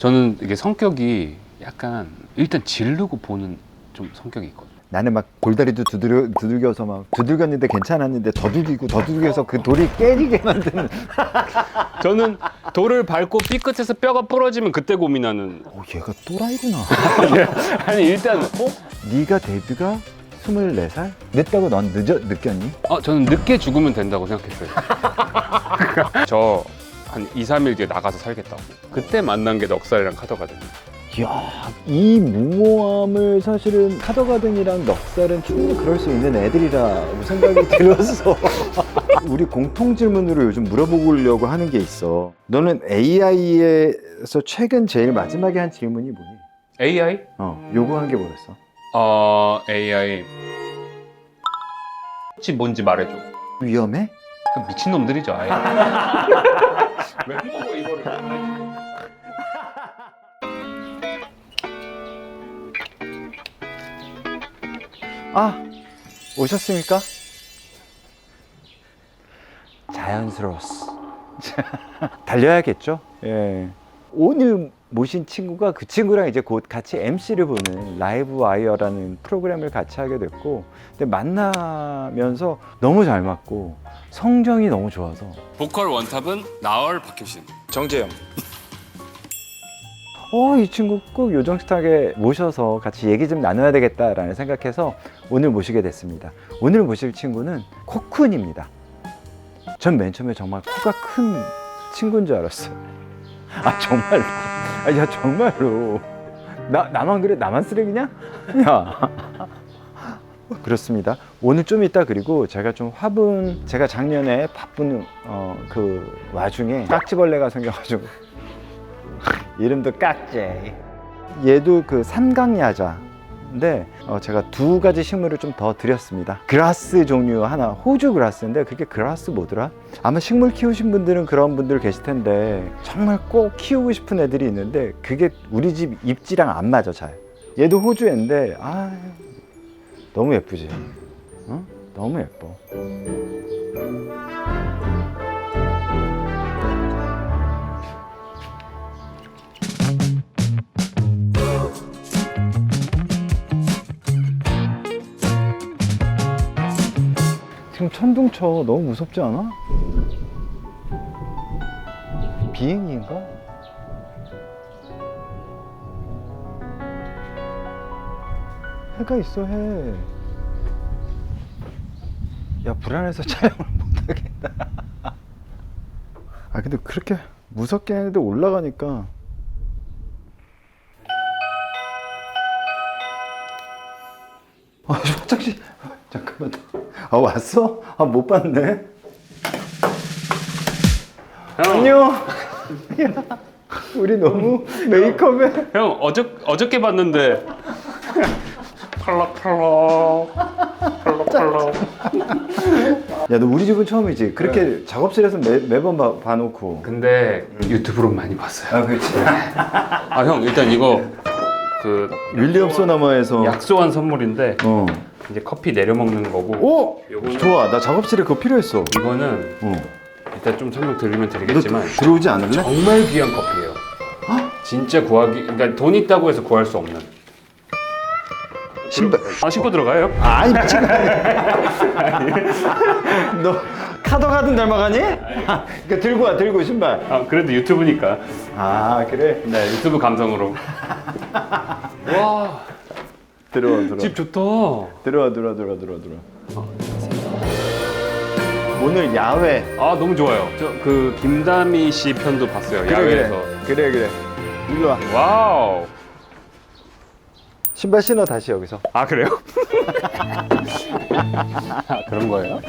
저는 이게 성격이 약간 일단 지르고 보는 좀 성격이 있거든요. 나는 막 골다리도 두들겨서 막 두들겼는데 괜찮았는데 더 두들겨서 그 돌이 깨지게 만드는. 저는 돌을 밟고 삐끗해서 뼈가 부러지면 그때 고민하는. 얘가 또라이구나. 아니 일단 네가 데뷔가 24살? 늦다고 넌 느꼈니? 저는 늦게 죽으면 된다고 생각했어요. 저 한 2, 3일 뒤에 나가서 살겠다고. 그때 만난 게 넉살이랑 카더가든요. 이야, 이 무모함을 사실은 카더가든이랑 넉살은 충분히 그럴 수 있는 애들이라고 생각이 들어서 우리 공통 질문으로 요즘 물어보려고 하는 게 있어. 너는 AI에서 최근 제일 마지막에 한 질문이 뭐니? AI? 요구한 게 뭐였어? AI 혹시 뭔지 말해줘. 위험해? 그 미친놈들이죠 아예. 왜 먹어 이거를. 오셨습니까? 자연스러웠어. 달려야겠죠? 예. 오늘 모신 친구가 그 친구랑 이제 곧 같이 MC를 보는 라이브 와이어라는 프로그램을 같이 하게 됐고, 근데 만나면서 너무 잘 맞고 성정이 너무 좋아서. 보컬 원탑은 나얼 박효신. 정재영. 이 친구 꼭 요정스타에 모셔서 같이 얘기 좀 나눠야 되겠다라는 생각해서 오늘 모시게 됐습니다. 오늘 모실 친구는 코쿤입니다. 전 맨 처음에 정말 코가 큰 친구인 줄 알았어요. 정말로. 야, 정말로. 나만 그래? 나만 쓰레기냐? 야. 그렇습니다. 오늘 좀 이따, 그리고 제가 좀 제가 작년에 바쁜 그 와중에 깍지벌레가 생겨가지고 이름도 깍지. 얘도 그 삼강야자인데 제가 2가지 식물을 좀 더 드렸습니다. 그라스 종류 하나, 호주 그라스인데 그게 그라스 뭐더라? 아마 식물 키우신 분들은 그런 분들 계실 텐데 정말 꼭 키우고 싶은 애들이 있는데 그게 우리 집 입지랑 안 맞아 잘. 얘도 호주 애인데 너무 예쁘지? 너무 예뻐. 지금 천둥쳐. 너무 무섭지 않아? 비행기인가? 해가 있어, 해. 야, 불안해서 촬영을 못하겠다. 근데 그렇게 무섭게 했는데 올라가니까. 화장실. 잠깐만. 왔어? 못 봤네. 안녕. 야, 우리 너무 메이크업에. 형 어저께 봤는데 펄럭펄럭. 야, 너 우리 집은 처음이지? 그렇게 작업실에서 매번 봐놓고. 근데 유튜브로 많이 봤어요. 그렇지. 형 일단 이거 그 윌리엄 소나마에서 약소한 선물인데 어. 이제 커피 내려 먹는 거고. 요거는... 좋아. 나 작업실에 그거 필요했어. 이거는 일단 좀 설명드리면 드리겠지만 들어오지 않을래? 정말 귀한 커피예요. 진짜 그러니까 돈 있다고 해서 구할 수 없는. 신발. 신고 들어가요? 아니, 미친 거 아니야. 너 카더가든 닮아가니? 그러니까 들고 신발. 그래도 유튜브니까. 그래? 네, 유튜브 감성으로. 와, 들어와. 집 좋다. 들어와. 오늘 야외. 너무 좋아요. 저 그 김다미 씨 편도 봤어요. 야외에서. 그래. 일로 와. 와우. 신발 신어 다시 여기서. 그래요? 그런 거예요?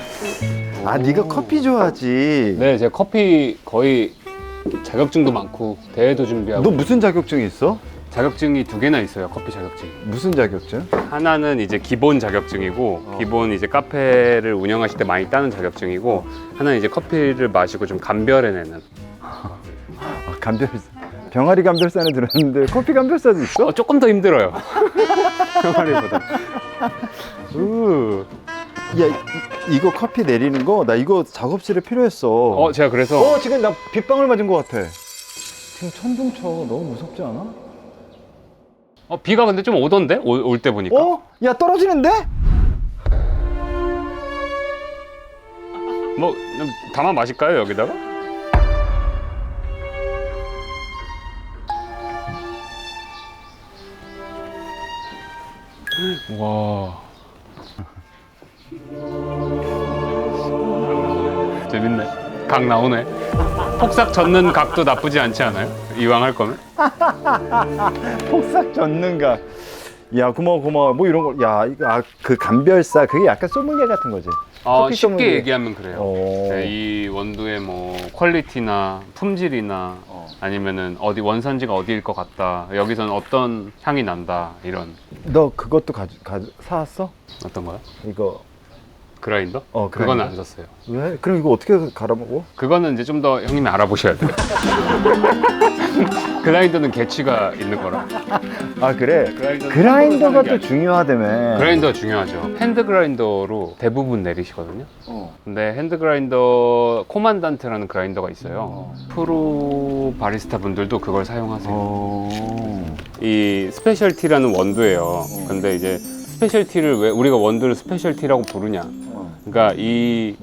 네가 커피 좋아하지. 네, 제가 커피 거의 자격증도 많고 대회도 준비하고. 너 무슨 자격증이 있어? 자격증이 2개나 있어요. 커피 자격증이. 무슨 자격증? 하나는 이제 기본 자격증이고 기본 이제 카페를 운영하실 때 많이 따는 자격증이고, 하나는 이제 커피를 마시고 좀 감별해내는. 감별사. 병아리 감별사는 들었는데 커피 감별사도 있어? 조금 더 힘들어요. 병아리보다. 야, 이거 커피 내리는 거 나 이거 작업실에 필요했어. 제가 그래서 지금 나 빗방울 맞은 것 같아. 지금 천둥 쳐. 너무 무섭지 않아? 비가 근데 좀 오던데? 올 때 보니까. 어? 야, 떨어지는데? 뭐 좀 담아 마실까요 여기다가? 와. 재밌네. 각 나오네. 폭삭 젓는 각도 나쁘지 않지 않아요? 이왕 할 거면? 폭삭 젓는가. 야, 고마워. 뭐 이런 거. 야, 이거 그 감별사 그게 약간 소믈리에 같은 거지. 커피 쉽게 소믈리에. 얘기하면 그래요. 네, 이 원두의 뭐 퀄리티나 품질이나 아니면은 어디 원산지가 어디일 것 같다. 여기서는 어떤 향이 난다. 이런. 너 그것도 사왔어? 어떤 거요? 이거. 그라인더? 그라인더? 그거는 안 샀어요. 왜? 그럼 이거 어떻게 갈아 먹어? 그거는 이제 좀 더 형님이 알아보셔야 돼요. 그라인더는 개취가 있는 거라. 아, 그래? 그라인더는 그라인더가 사는 게 또 아니고. 중요하다며. 그라인더 중요하죠. 핸드 그라인더로 대부분 내리시거든요. 어. 근데 핸드 그라인더 코만단테라는 그라인더가 있어요. 프로 바리스타 분들도 그걸 사용하세요. 이 스페셜티라는 원두예요. 근데 이제 스페셜티를 왜 우리가 원두를 스페셜티라고 부르냐? 그러니까 이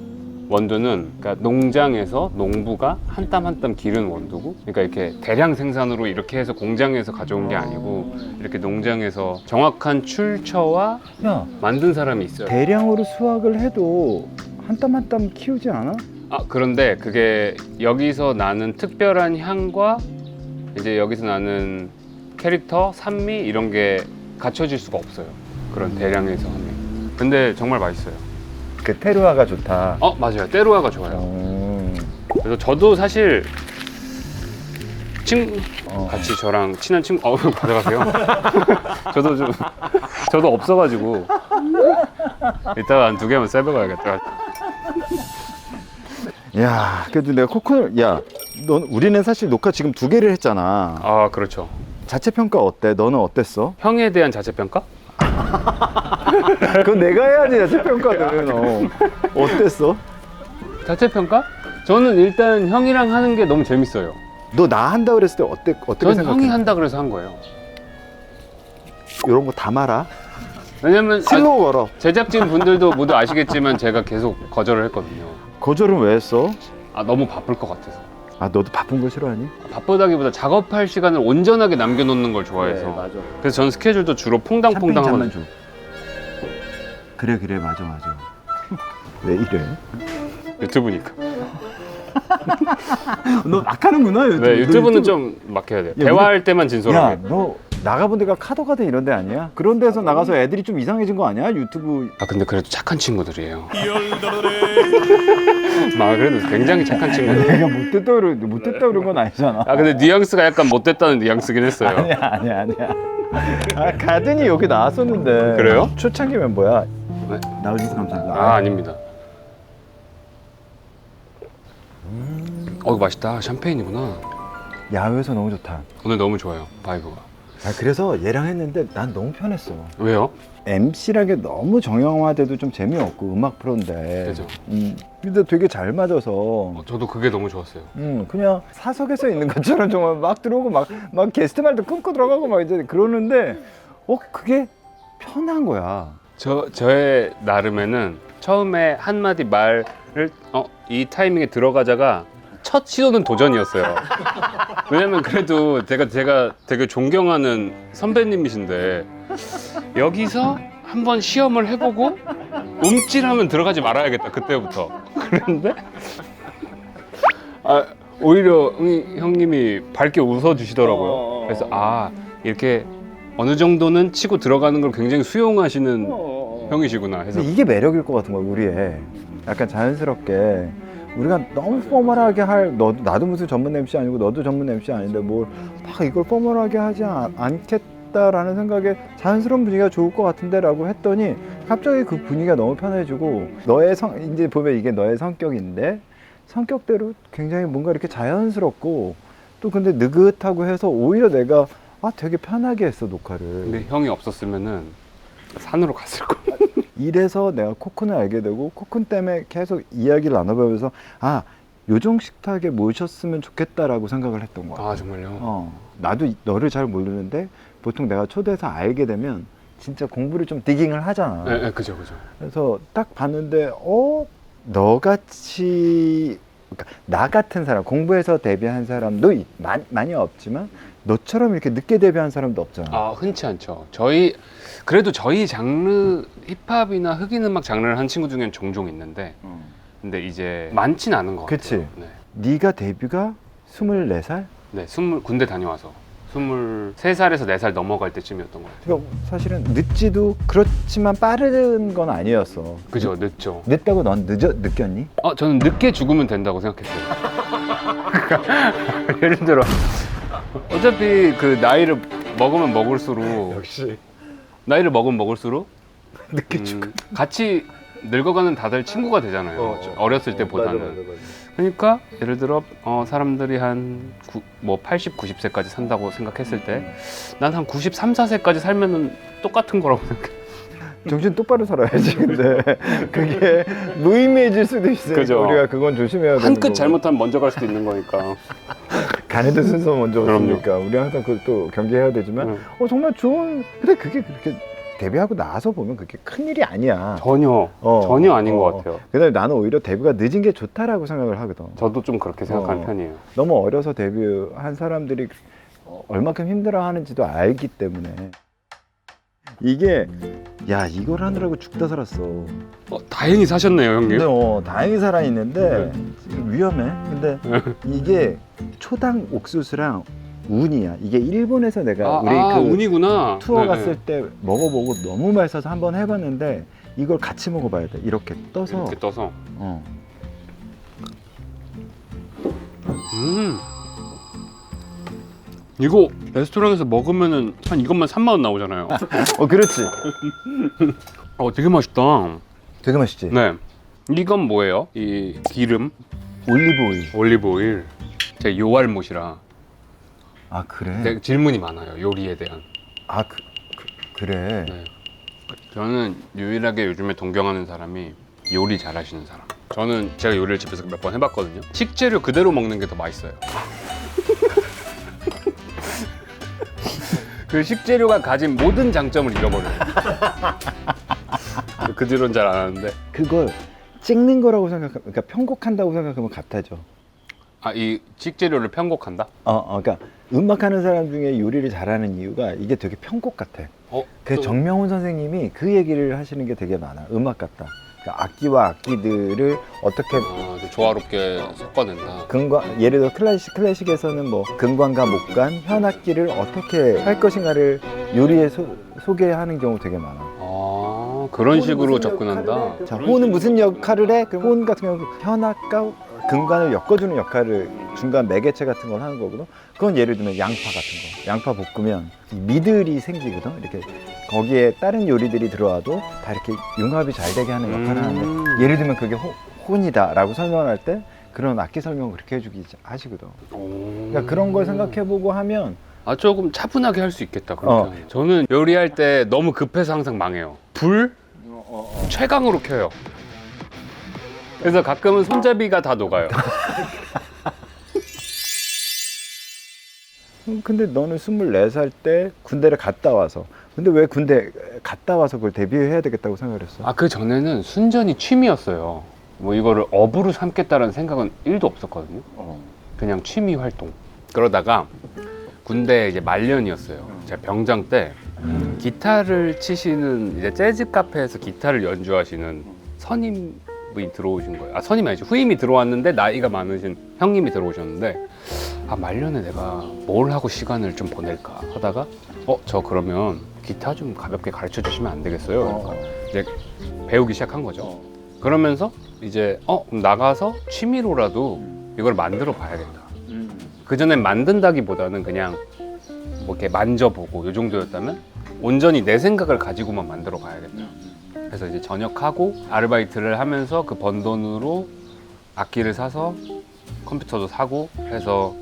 원두는 그러니까 농장에서 농부가 한 땀 한 땀 기른 원두고, 그러니까 이렇게 대량 생산으로 이렇게 해서 공장에서 가져온 게 아니고 이렇게 농장에서 정확한 출처와 야, 만든 사람이 있어요. 대량으로 수확을 해도 한 땀 한 땀 키우지 않아? 그런데 그게 여기서 나는 특별한 향과 이제 여기서 나는 캐릭터, 산미 이런 게 갖춰질 수가 없어요. 그런 대량에서 하면. 근데 정말 맛있어요. 그 테루아가 좋다. 맞아요. 때루아가 좋아요. 그래서 저도 사실 같이 저랑 친한 친구 가져가세요. 저도 없어가지고 이따가 한 2개만 세배가야겠다. 야, 그래도 내가 코코넛, 야, 우리는 사실 녹화 지금 2개를 했잖아. 그렇죠. 자체 평가 어때? 너는 어땠어? 형에 대한 자체 평가? 그건 내가 해야지, 자체 평가는. 어땠어? 자체 평가? 저는 일단 형이랑 하는 게 너무 재밌어요. 너 나 한다 그랬을 때 어떻게 전 생각해? 형이 한다 그래서 한 거예요. 이런 거 다 말아. 왜냐면 슬로우 걸어. 제작진 분들도 모두 아시겠지만 제가 계속 거절을 했거든요. 거절은 왜 했어? 너무 바쁠 것 같아서. 너도 바쁜 거 싫어하니? 바쁘다기보다 작업할 시간을 온전하게 남겨놓는 걸 좋아해서. 네, 맞아. 그래서 저는 스케줄도 주로 퐁당퐁당 하거든요. 줘. 그래, 맞아. 왜 이래? 유튜브니까. 너 막 하는구나, 유튜브. 네, 유튜브는 좀 막 해야 돼요. 대화할 때만 야, 진솔하게. 너 나가본 데가 카더가든 이런 데 아니야? 그런 데서 나가서 애들이 좀 이상해진 거 아니야? 유튜브. 근데 그래도 착한 친구들이에요. 그래도 굉장히 착한 친구들. 내가 못됐다 그런 건 아니잖아. 근데 뉘앙스가 약간 못됐다는 뉘앙스긴 했어요. 아니야. 가든이 여기 나왔었는데. 그래요? 초창기 멤버야. 네. 나와주셔서 감사합니다. 아닙니다. 맛있다. 샴페인이구나. 야외에서 너무 좋다. 오늘 너무 좋아요. 바이브가. 그래서 얘랑 했는데 난 너무 편했어. 왜요? MC라게 너무 정형화돼도 좀 재미없고 음악 프로인데. 그죠. 근데 되게 잘 맞아서. 저도 그게 너무 좋았어요. 그냥 사석에서 있는 것처럼 정말 막 들어오고 막 게스트 말도 끊고 들어가고 막 이제 그러는데 그게 편한 거야. 저의 나름에는 처음에 한마디 말을 이 타이밍에 들어가자가 첫 시도는 도전이었어요. 왜냐면 그래도 제가 되게 존경하는 선배님이신데 여기서 한번 시험을 해보고 움찔하면 들어가지 말아야겠다 그때부터. 그런데 오히려 형님이 밝게 웃어주시더라고요. 그래서 이렇게 어느 정도는 치고 들어가는 걸 굉장히 수용하시는 형이시구나 해서. 이게 매력일 것 같은 거야, 우리의. 약간 자연스럽게 우리가 너무 포멀하게 나도 무슨 전문 MC 아니고 너도 전문 MC 아닌데 뭘 막 이걸 포멀하게 하지 않겠다라는 생각에 자연스러운 분위기가 좋을 것 같은데 라고 했더니 갑자기 그 분위기가 너무 편해지고 이제 보면 이게 너의 성격인데 성격대로 굉장히 뭔가 이렇게 자연스럽고 또 근데 느긋하고 해서 오히려 내가 되게 편하게 했어, 녹화를. 근데 형이 없었으면은 산으로 갔을 거야. 이래서 내가 코쿤을 알게 되고 코쿤 때문에 계속 이야기를 나눠보면서 요정식탁에 모셨으면 좋겠다라고 생각을 했던 거야. 아 정말요? 나도 너를 잘 모르는데 보통 내가 초대해서 알게 되면 진짜 공부를 좀 디깅을 하잖아. 네, 그죠. 그래서 딱 봤는데 너같이 그러니까 나 같은 사람, 공부해서 데뷔한 사람도 많이 없지만 너처럼 이렇게 늦게 데뷔한 사람도 없잖아. 아 흔치 않죠. 그래도 저희 장르 힙합이나 흑인 음악 장르를 한 친구 중에는 종종 있는데 근데 이제 많진 않은 것 그치. 같아요. 네. 네가 데뷔가 24살? 네, 군대 다녀와서 23살에서 4살 넘어갈 때쯤이었던 것 같아요. 그러니까 사실은 늦지도 그렇지만 빠른 건 아니었어. 그죠, 늦죠. 늦다고 넌 느꼈니? 저는 늦게 죽으면 된다고 생각했어요. 예를 들어 어차피 그 나이를 먹으면 먹을수록 역시 나이를 먹으면 먹을수록 늦게 죽어. 같이 늙어가는 다들 친구가 되잖아요. 어렸을 때보다는. 그러니까 예를 들어 사람들이 한 80, 90세까지 산다고 생각했을 때 난 한 93, 4세까지 살면은 똑같은 거라고 생각해. 정신 똑바로 살아야지. 근데 그게 무의미해질 수도 있으니까 그죠. 우리가 그건 조심해야 되는 한 거고. 끗 잘못하면 먼저 갈 수도 있는 거니까. 가네드 순서 먼저 그럼요. 왔으니까 우리 항상 그걸 또 경계해야 되지만 정말 좋은. 근데 그게 그렇게 데뷔하고 나서 보면 그게 큰일이 아니야. 전혀 아닌 것 같아요. 그다음에 나는 오히려 데뷔가 늦은 게 좋다라고 생각을 하거든. 저도 좀 그렇게 생각하는 편이에요. 너무 어려서 데뷔한 사람들이 얼마큼 힘들어하는지도 알기 때문에 이게 야 이걸 하느라고 죽다 살았어. 다행히 사셨네요, 형님. 근데 다행히 살아있는데 위험해. 근데 이게 초당 옥수수랑 운이야. 이게 일본에서 내가 우리 그 운이구나. 투어 네, 갔을 때 먹어보고 너무 맛있어서 한번 해봤는데 이걸 같이 먹어봐야 돼. 이렇게 떠서. 이렇게 떠서. 이거 레스토랑에서 먹으면은 한 이것만 3만 원 나오잖아요. 그렇지. 되게 맛있다. 되게 맛있지. 네. 이건 뭐예요? 이 기름, 올리브 오일. 올리브 오일. 제가 요알못이라 아 그래. 되게 질문이 많아요. 요리에 대한. 그래. 네. 저는 유일하게 요즘에 동경하는 사람이 요리 잘하시는 사람. 저는 제가 요리를 집에서 몇 번 해봤거든요. 식재료 그대로 먹는 게 더 맛있어요. 그 식재료가 가진 모든 장점을 잃어버려요. 그 뒤로는 잘 안 하는데. 그걸 찍는 거라고 그러니까 편곡한다고 생각하면 같아져. 이 식재료를 편곡한다? 그러니까 음악하는 사람 중에 요리를 잘하는 이유가 이게 되게 편곡 같아. 그 정명훈 선생님이 그 얘기를 하시는 게 되게 많아. 음악 같다. 그러니까 악기와 악기들을 어떻게 조화롭게 섞어낸다. 근관, 예를 들어 클래식에서는 뭐 근관과 목관, 현악기를 어떻게 할 것인가를 요리에 소개하는 경우 되게 많아. 그런 식으로 접근한다. 자, 호는 무슨 역할을 해? 그럼 혼 같은 경우 현악과 근관을 엮어주는 역할을 중간 매개체 같은 걸 하는 거거든. 그건 예를 들면 양파 같은 거. 양파 볶으면 미들이 생기거든. 이렇게 거기에 다른 요리들이 들어와도 다 이렇게 융합이 잘 되게 하는 역할을 하는데 예를 들면 그게 혼이다라고 설명을 할 때 그런 악기 설명을 그렇게 해주기 하시거든. 그러니까 그런 걸 생각해보고 하면 조금 차분하게 할 수 있겠다. 그렇게 하면. 저는 요리할 때 너무 급해서 항상 망해요. 불 최강으로 켜요. 그래서 가끔은 손잡이가 다 녹아요. 근데 너는 24살 때 군대를 갔다 와서 근데 왜 군대 갔다 와서 그걸 데뷔해야 되겠다고 생각을 했어? 그 전에는 순전히 취미였어요. 뭐 이거를 업으로 삼겠다라는 생각은 1도 없었거든요. 그냥 취미 활동. 그러다가 군대 이제 말년이었어요. 제가 병장 때 기타를 치시는 이제 재즈 카페에서 기타를 연주하시는 선임이 들어오신 거예요. 선임이 아니죠. 후임이 들어왔는데 나이가 많으신 형님이 들어오셨는데 말년에 내가 뭘 하고 시간을 좀 보낼까 하다가 저 그러면 기타 좀 가볍게 가르쳐 주시면 안 되겠어요? 그러니까 이제 배우기 시작한 거죠. 그러면서 이제 그럼 나가서 취미로라도 이걸 만들어 봐야겠다. 그전엔 만든다기보다는 그냥 뭐 이렇게 만져보고 이 정도였다면 온전히 내 생각을 가지고만 만들어 봐야겠다. 그래서 이제 전역하고 아르바이트를 하면서 그 번 돈으로 악기를 사서 컴퓨터도 사고 해서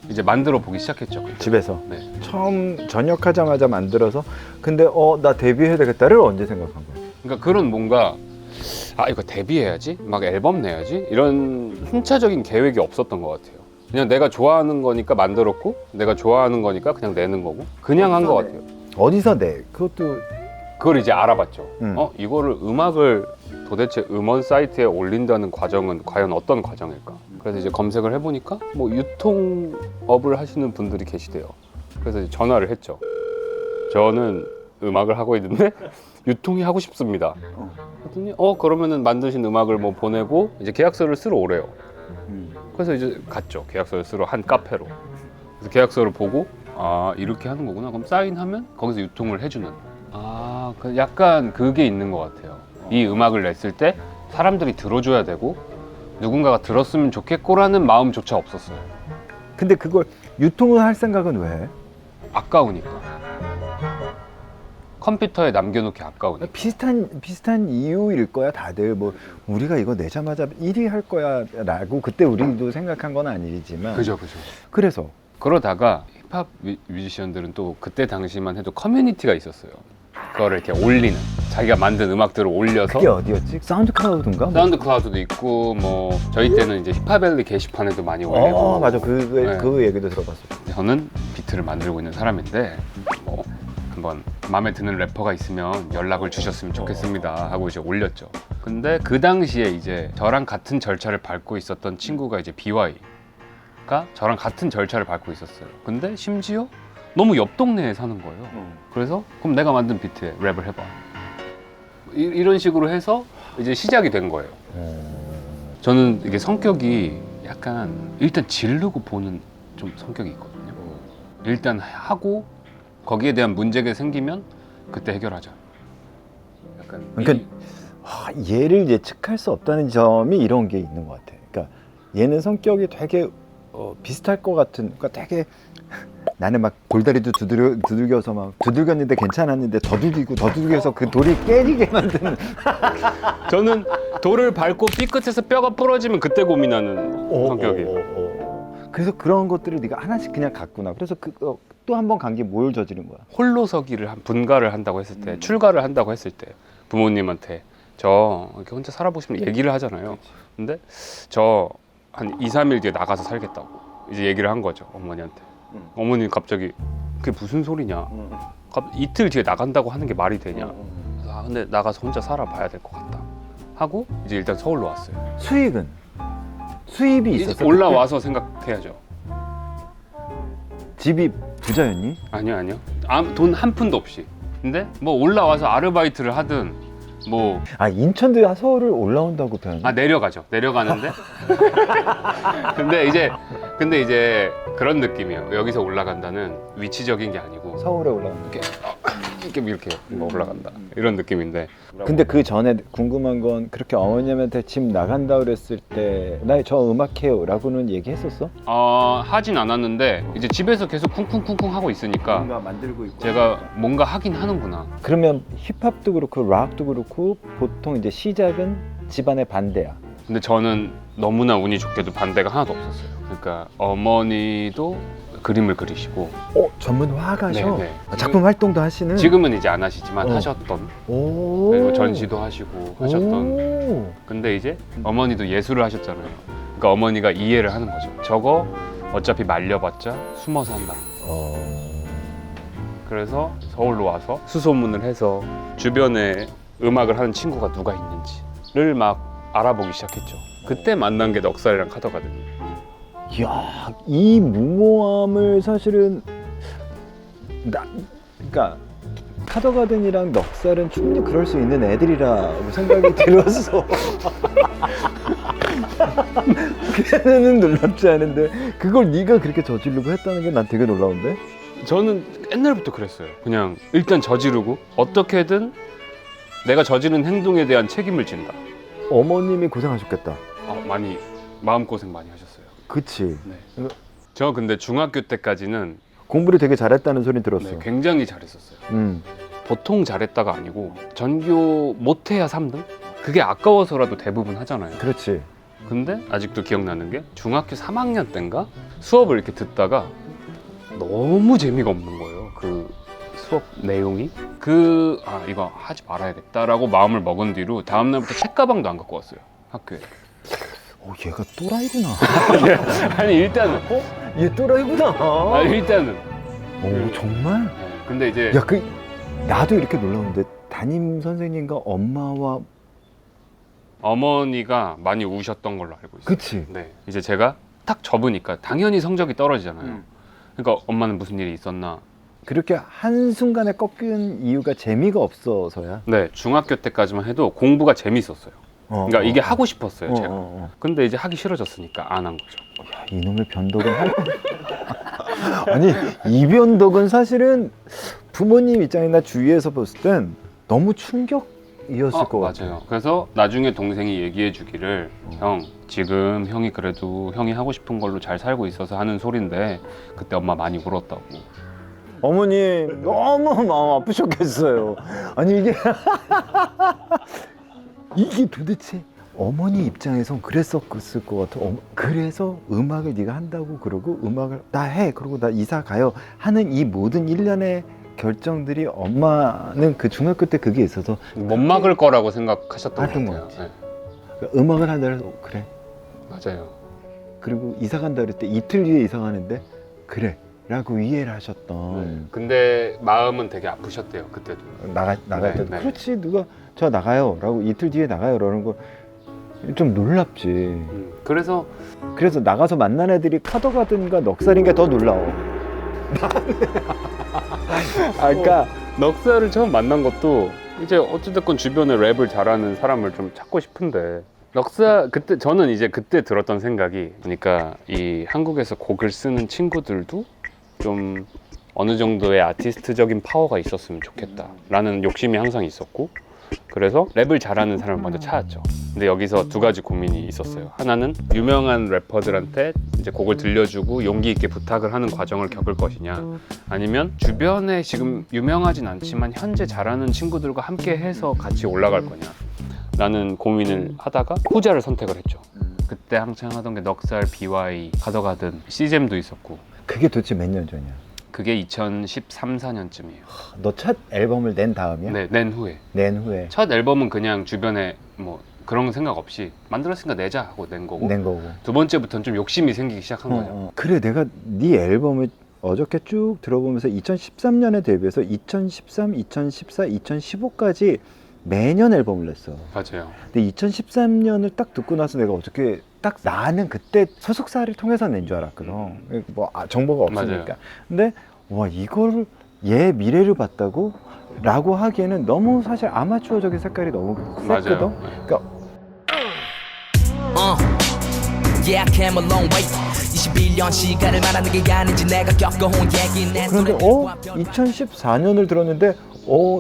이제 만들어 보기 시작했죠. 그때. 집에서? 네. 처음 전역하자마자 만들어서 근데 나 데뷔해야 되겠다를 언제 생각한 거야? 그러니까 그런 뭔가 아 이거 데뷔해야지, 막 앨범 내야지 이런 순차적인 계획이 없었던 것 같아요. 그냥 내가 좋아하는 거니까 만들었고 내가 좋아하는 거니까 그냥 내는 거고 그냥 한 것 같아요. 어디서 내? 그것도 그걸 이제 알아봤죠. 이거를 음악을 도대체 음원 사이트에 올린다는 과정은 과연 어떤 과정일까? 그래서 이제 검색을 해보니까 뭐 유통업을 하시는 분들이 계시대요. 그래서 이제 전화를 했죠. 저는 음악을 하고 있는데 유통이 하고 싶습니다. 그랬더니 그러면은 만드신 음악을 뭐 보내고 이제 계약서를 쓰러 오래요. 그래서 이제 갔죠. 계약서를 쓰러 한 카페로. 그래서 계약서를 보고 아 이렇게 하는 거구나. 그럼 사인하면 거기서 유통을 해주는. 아 약간 그게 있는 것 같아요. 이 음악을 냈을 때 사람들이 들어줘야 되고 누군가가 들었으면 좋겠고라는 마음조차 없었어요. 근데 그걸 유통을 할 생각은 왜 해? 아까우니까. 컴퓨터에 남겨놓기 아까우니까. 비슷한 이유일 거야 다들. 뭐 우리가 이거 내자마자 1위 할 거야 라고 그때 우리도 생각한 건 아니지만 그죠. 그래서 그러다가 힙합 뮤지션들은 또 그때 당시만 해도 커뮤니티가 있었어요. 그거를 이렇게 올리는, 자기가 만든 음악들을 올려서. 그게 어디였지? 사운드 클라우드인가? 사운드 클라우드도 있고 뭐 저희 때는 이제 힙합밸리 게시판에도 많이 올리고. 맞아. 그 얘기도 들어봤어. 저는 비트를 만들고 있는 사람인데 뭐 한번 마음에 드는 래퍼가 있으면 연락을 주셨으면 좋겠습니다 하고 이제 올렸죠. 근데 그 당시에 이제 저랑 같은 절차를 밟고 있었던 친구가 이제 BY가 저랑 같은 절차를 밟고 있었어요. 근데 심지어 너무 옆 동네에 사는 거예요. 그래서 그럼 내가 만든 비트에 랩을 해봐. 이런 식으로 해서 이제 시작이 된 거예요. 저는 이게 성격이 약간 일단 지르고 보는 좀 성격이 있거든요. 일단 하고 거기에 대한 문제가 생기면 그때 해결하자. 약간 그러니까 얘를 예측할 수 없다는 점이 이런 게 있는 것 같아. 그러니까 얘는 성격이 되게 비슷할 것 같은. 그러니까 되게 나는 막 골다리도 두들겨서 막 두들겼는데 괜찮았는데 더두들겨서 그 돌이 깨지게 만드는. 저는 돌을 밟고 삐끗해서 뼈가 부러지면 그때 고민하는 성격이에요. 그래서 그런 것들을 네가 하나씩 그냥 갔구나. 그래서 또 한 번 간 게 뭘 저지른 거야? 홀로서기를 분가를 한다고 했을 때, 출가를 한다고 했을 때 부모님한테 저 이렇게 혼자 살아보시면 얘기를 하잖아요. 근데 저 한 2, 3일 뒤에 나가서 살겠다고 이제 얘기를 한 거죠, 어머니한테. 어머니 갑자기 그게 무슨 소리냐? 이틀 뒤에 나간다고 하는 게 말이 되냐? 아 근데 나가서 혼자 살아봐야 될 것 같다 하고 이제 일단 서울로 왔어요. 수입이 이제 있었어? 올라와서 생각해야죠. 집이 부자였니? 아니요. 돈 한 푼도 없이. 근데 뭐 올라와서 아르바이트를 하든 뭐 인천도 서울을 올라온다고 표현해? 내려가죠. 내려가는데 근데 이제 그런 느낌이에요. 여기서 올라간다는 위치적인 게 아니고 서울에 올라온다. 이렇게 뭐 올라간다 이런 느낌인데. 근데 그 전에 궁금한 건 그렇게 어머님한테 집 나간다 그랬을 때 나 저 음악해요 라고는 얘기했었어? 하진 않았는데 이제 집에서 계속 쿵쿵쿵쿵 하고 있으니까 만들고 있고. 제가 뭔가 하긴 하는구나. 그러면 힙합도 그렇고 락도 그렇고 보통 이제 시작은 집안의 반대야. 근데 저는 너무나 운이 좋게도 반대가 하나도 없었어요. 그러니까 어머니도 그림을 그리시고 전문 화가셔? 네네. 작품 활동도 하시는? 지금은 이제 안 하시지만 하셨던. 오. 그리고 전시도 하시고 하셨던. 근데 이제 어머니도 예술을 하셨잖아요. 그러니까 어머니가 이해를 하는 거죠. 저거 어차피 말려봤자 숨어서 한다. 그래서 서울로 와서 수소문을 해서 주변에 음악을 하는 친구가 누가 있는지를 막 알아보기 시작했죠. 그때 만난 게 넉살이랑 카더가든이에요. 이야, 이 무모함을 사실은 그러니까 카더가든이랑 넉살은 충분히 그럴 수 있는 애들이라고 생각이 들었어. 걔네는 놀랍지 않은데 그걸 네가 그렇게 저지르고 했다는 게 난 되게 놀라운데? 저는 옛날부터 그랬어요. 그냥 일단 저지르고 어떻게든 내가 저지른 행동에 대한 책임을 진다. 어머님이 고생하셨겠다. 많이 마음고생 많이 하셨어요. 그치. 네. 저 근데 중학교 때까지는 공부를 되게 잘했다는 소리 들었어. 네, 굉장히 잘했었어요. 보통 잘했다가 아니고 전교 못해야 3등? 그게 아까워서라도 대부분 하잖아요. 그렇지. 근데 아직도 기억나는 게 중학교 3학년 때인가 수업을 이렇게 듣다가 너무 재미가 없는 거예요. 그 수업 내용이 이거 하지 말아야겠다라고 마음을 먹은 뒤로 다음 날부터 책가방도 안 갖고 왔어요, 학교에. 얘가 또라이구나. 아니 일단은 얘 또라이구나. 아니 일단은 정말? 근데 이제 나도 이렇게 놀라운데 담임 선생님과 엄마와 어머니가 많이 우셨던 걸로 알고 있어요. 그치? 네. 이제 제가 딱 접으니까 당연히 성적이 떨어지잖아요. 그러니까 엄마는 무슨 일이 있었나? 그렇게 한순간에 꺾인 이유가 재미가 없어서야? 네, 중학교 때까지만 해도 공부가 재밌었어요. 그러니까 이게 하고 싶었어요, 제가. 근데 이제 하기 싫어졌으니까 안 한 거죠. 야, 이놈의 변덕은 아니, 이 변덕은 사실은 부모님 입장이나 주위에서 봤을 땐 너무 충격이었을 것 같아요. 맞아요. 그래서 나중에 동생이 얘기해 주기를 형, 지금 형이 그래도 형이 하고 싶은 걸로 잘 살고 있어서 하는 소린데 그때 엄마 많이 울었다고. 어머님 너무 마음 아프셨겠어요. 아니 이게 도대체 어머니 입장에선 그랬었을 것 같아. 그래서 음악을 네가 한다고 그러고 음악을 나 해 그러고 나 이사 가요 하는 이 모든 일련의 결정들이 엄마는 그 중학교 때 그게 있어서 못 막을 거라고 생각하셨던 것 했던 같아요. 것 같아요. 음악을 한다 그래서 그래. 맞아요. 그리고 이사 간다 그럴 때 이틀 뒤에 이사 가는데 그래 라고 이해를 하셨던. 근데 마음은 되게 아프셨대요, 그때도. 나갈 네, 때도 네. 그렇지 누가 저 나가요 라고 이틀 뒤에 나가요 라는 거 좀 놀랍지. 그래서 나가서 만난 애들이 카더가든가 넉살인 게 더 놀라워. 그러니까 넉살을 처음 만난 것도 이제 어찌됐건 주변에 랩을 잘하는 사람을 좀 찾고 싶은데 넉살 그때 저는 이제 그때 들었던 생각이 그러니까 이 한국에서 곡을 쓰는 친구들도 좀 어느 정도의 아티스트적인 파워가 있었으면 좋겠다라는 욕심이 항상 있었고 그래서 랩을 잘하는 사람을 먼저 찾았죠. 근데 여기서 두 가지 고민이 있었어요. 하나는 유명한 래퍼들한테 이제 곡을 들려주고 용기 있게 부탁을 하는 과정을 겪을 것이냐 아니면 주변에 지금 유명하진 않지만 현재 잘하는 친구들과 함께 해서 같이 올라갈 거냐 라는 고민을 하다가 후자를 선택을 했죠. 그때 한창 하던 게 넉살, BY, 가더가든, 시잼도 있었고. 그게 도대체 몇 년 전이야? 그게 2013, 14년쯤이에요. 너 첫 앨범을 낸 다음이야? 네, 낸 후에. 낸 후에 첫 앨범은 그냥 주변에 뭐 그런 생각 없이 만들었으니까 내자 하고 낸 거고. 낸 거고. 두 번째부터는 좀 욕심이 생기기 시작한 거죠. 그래 내가 네 앨범을 어저께 쭉 들어보면서 2013년에 데뷔해서 2013, 2014, 2015까지 매년 앨범을 냈어. 맞아요. 근데 2013년을 딱 듣고 나서 내가 어저께 딱 나는 그때 소속사를 통해서 낸 줄 알았거든. 정보가 없으니까. 맞아요. 근데 와 이거를 얘 미래를 봤다고? 라고 하기에는 너무 사실 아마추어적인 색깔이 너무 셌거든. 맞아요. 그러니까 Yeah, I came a long way. 21년 시간을 말하는 게 아닌지 내가 겪어온 얘기 내 그런데 2014년을 들었는데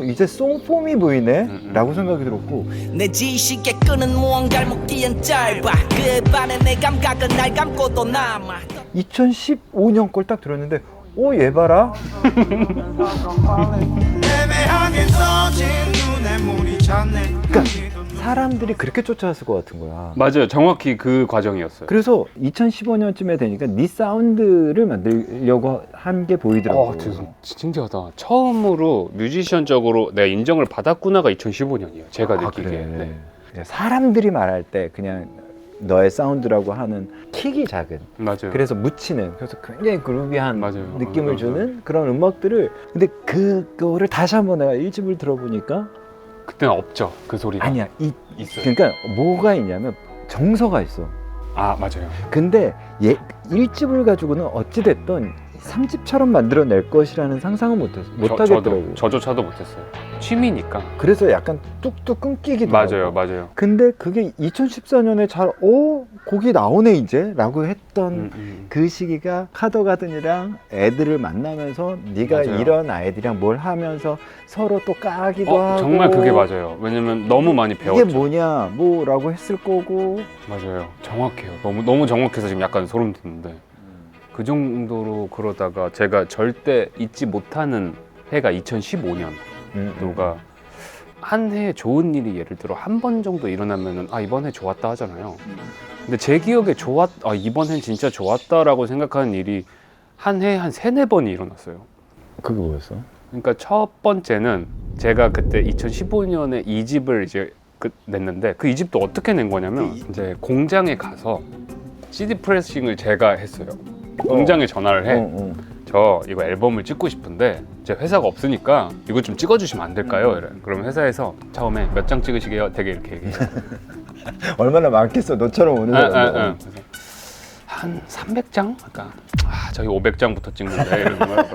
이제 송폼이 보이네? 라고 생각이 들었고 내 지식의 끈은 무언가를 묶기엔 짧아 그에 반해 내 감각은 날 감고도 남아 2015년 걸 딱 들었는데 얘 봐라. 그러니까 사람들이 그렇게 쫓아왔을 것 같은 거야. 맞아요. 정확히 그 과정이었어요. 그래서 2015년쯤에 되니까 네 사운드를 만들려고 한 게 보이더라고. 신기하다. 처음으로 뮤지션적으로 내가 인정을 받았구나가 2015년이에요. 제가 느끼기에. 그래. 네. 사람들이 말할 때 그냥 너의 사운드라고 하는 킥이 작은. 맞아요. 그래서 묻히는. 그래서 굉장히 그루비한 맞아요. 느낌을 주는 그런 음악들을. 근데 그거를 다시 한번 내가 1집을 들어보니까 그때는 없죠. 그 소리가. 아니야. 있어요. 그러니까 뭐가 있냐면 정서가 있어. 아, 맞아요. 근데 1집을 가지고는 어찌됐든 3집처럼 만들어낼 것이라는 상상은 못하겠더라고. 저조차도 못했어요. 취미니까. 그래서 약간 뚝뚝 끊기기도 맞아요. 하고. 맞아요. 근데 그게 2014년에 곡이 나오네 이제 라고 했던 그 시기가 카더가든이랑 애들을 만나면서 네가 맞아요. 이런 아이들이랑 뭘 하면서 서로 또 까기도 하고 정말 그게 맞아요. 왜냐면 너무 많이 배웠죠. 이게 뭐냐 뭐라고 했을 거고. 맞아요. 정확해요. 너무 정확해서 지금 약간 소름 돋는데 그 정도로 그러다가 제가 절대 잊지 못하는 해가 2015년. 누가 한 해에 좋은 일이 예를 들어 한 번 정도 일어나면은 이번 해 좋았다 하잖아요. 근데 제 기억에 이번 해는 진짜 좋았다라고 생각하는 일이 한 해에 한 3-4번이 일어났어요. 그게 뭐였어? 그러니까 첫 번째는 제가 그때 2015년에 2집을 이제 냈는데 그 2집도 어떻게 낸 거냐면 이제 공장에 가서 CD 프레싱을 제가 했어요. 공장에 전화를 해. 저 이거 앨범을 찍고 싶은데 제 회사가 없으니까 이거 좀 찍어주시면 안 될까요? 이래. 그럼 회사에서 처음에 몇 장 찍으시게요? 되게 이렇게 얘기해요. 얼마나 많겠어, 너처럼 오는 사람. 그래서 한 300장? 그러니까 저희 500장부터 찍는데 이러는 거예요.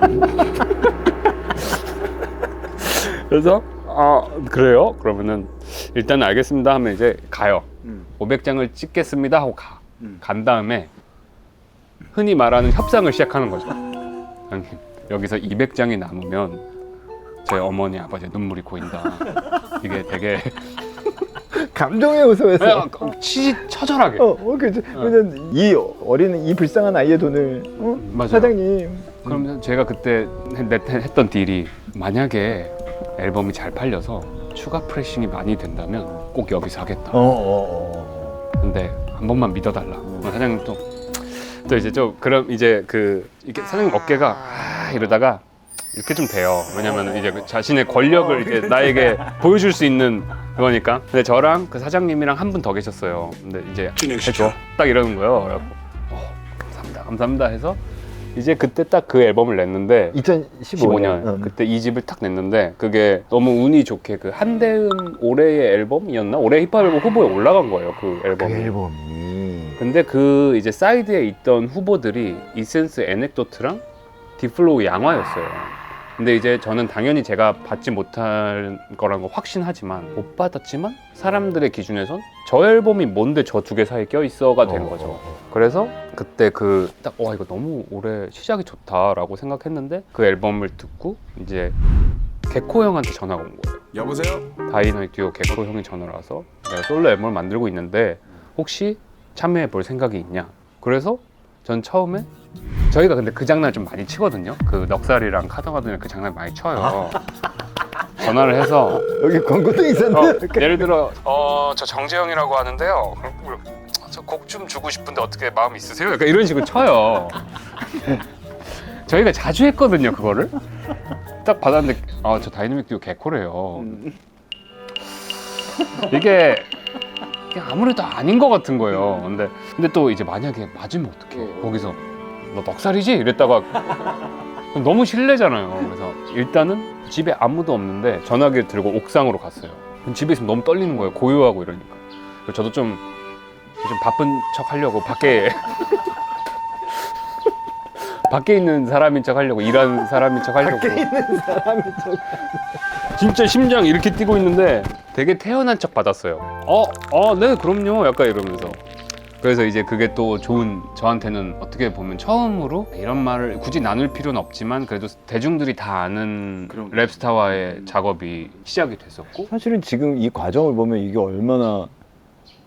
그래서 그래요? 그러면은 일단 알겠습니다 하면 이제 가요. 500장을 찍겠습니다 하고 간 다음에 흔히 말하는 협상을 시작하는 거죠. 아니, 여기서 200장이 남으면 제 어머니 아버지 눈물이 고인다. 이게 되게 감동의 호소에서. 처절하게. 그죠. 왜냐면 이 어린 이 불쌍한 아이의 돈을 맞아요. 사장님. 그러면 제가 그때 했던 딜이 만약에 앨범이 잘 팔려서 추가 프레싱이 많이 된다면 꼭 여기서 하겠다. 근데 한 번만 믿어달라. 사장님 또 이제 좀 그럼 이제 이렇게 사장님 어깨가 이러다가 이렇게 좀 돼요. 왜냐면 이제 자신의 권력을 이제 나에게 보여줄 수 있는 그거니까. 근데 저랑 그 사장님이랑 한 분 더 계셨어요. 근데 이제 해줘. 딱 이러는 거예요. 그래갖고 감사합니다 해서 이제 그때 딱 그 앨범을 냈는데 2015년. 그때 2집을 딱 냈는데 그게 너무 운이 좋게 그 한대음 올해의 앨범이었나? 올해 힙합 앨범 후보에 올라간 거예요. 그 앨범이. 그 앨범이. 근데 그 이제 사이드에 있던 후보들이 이센스 에넥도트랑 디플로우 양화였어요. 근데 이제 저는 당연히 제가 받지 못할 거라는 거 확신하지만 못 받았지만 사람들의 기준에선 저 앨범이 뭔데 저 두 개 사이에 껴있어가 된 거죠. 그래서 그때 딱 이거 너무 올해 시작이 좋다라고 생각했는데 그 앨범을 듣고 이제 개코 형한테 전화가 온 거예요. 여보세요? 다이너믹 듀오 개코 형이 전화를 와서 내가 솔로 앨범을 만들고 있는데 혹시 참여해 볼 생각이 있냐. 그래서 전 처음에 저희가 근데 그 장난 좀 많이 치거든요. 그 넉살이랑 카더가든이랑 그 장난 많이 쳐요. 전화를 해서 여기 광고도 있었는데. 예를 들어 저 정재영이라고 하는데요. 저 곡 좀 주고 싶은데 어떻게 마음 있으세요? 약간 이런 식으로 쳐요. 저희가 자주 했거든요, 그거를. 딱 받았는데 저 다이내믹 듀오 개코래요. 이게 아무래도 아닌 것 같은 거예요. 근데 또 이제 만약에 맞으면 어떡해. 거기서 너 넉살이지? 이랬다가 너무 실례잖아요. 그래서 일단은 집에 아무도 없는데 전화기를 들고 옥상으로 갔어요. 집에 있으면 너무 떨리는 거예요. 고요하고 이러니까. 그래서 저도 좀 바쁜 척 하려고 밖에 있는 사람인 척 하려고, 일하는 사람인 척 하려고. 밖에 있는 사람이 진짜 심장 이렇게 뛰고 있는데 되게 태연한 척 받았어요. 네, 그럼요. 약간 이러면서. 그래서 이제 그게 또 저한테는 어떻게 보면 처음으로 이런 말을 굳이 나눌 필요는 없지만 그래도 대중들이 다 아는 랩스타와의 작업이 시작이 됐었고, 사실은 지금 이 과정을 보면 이게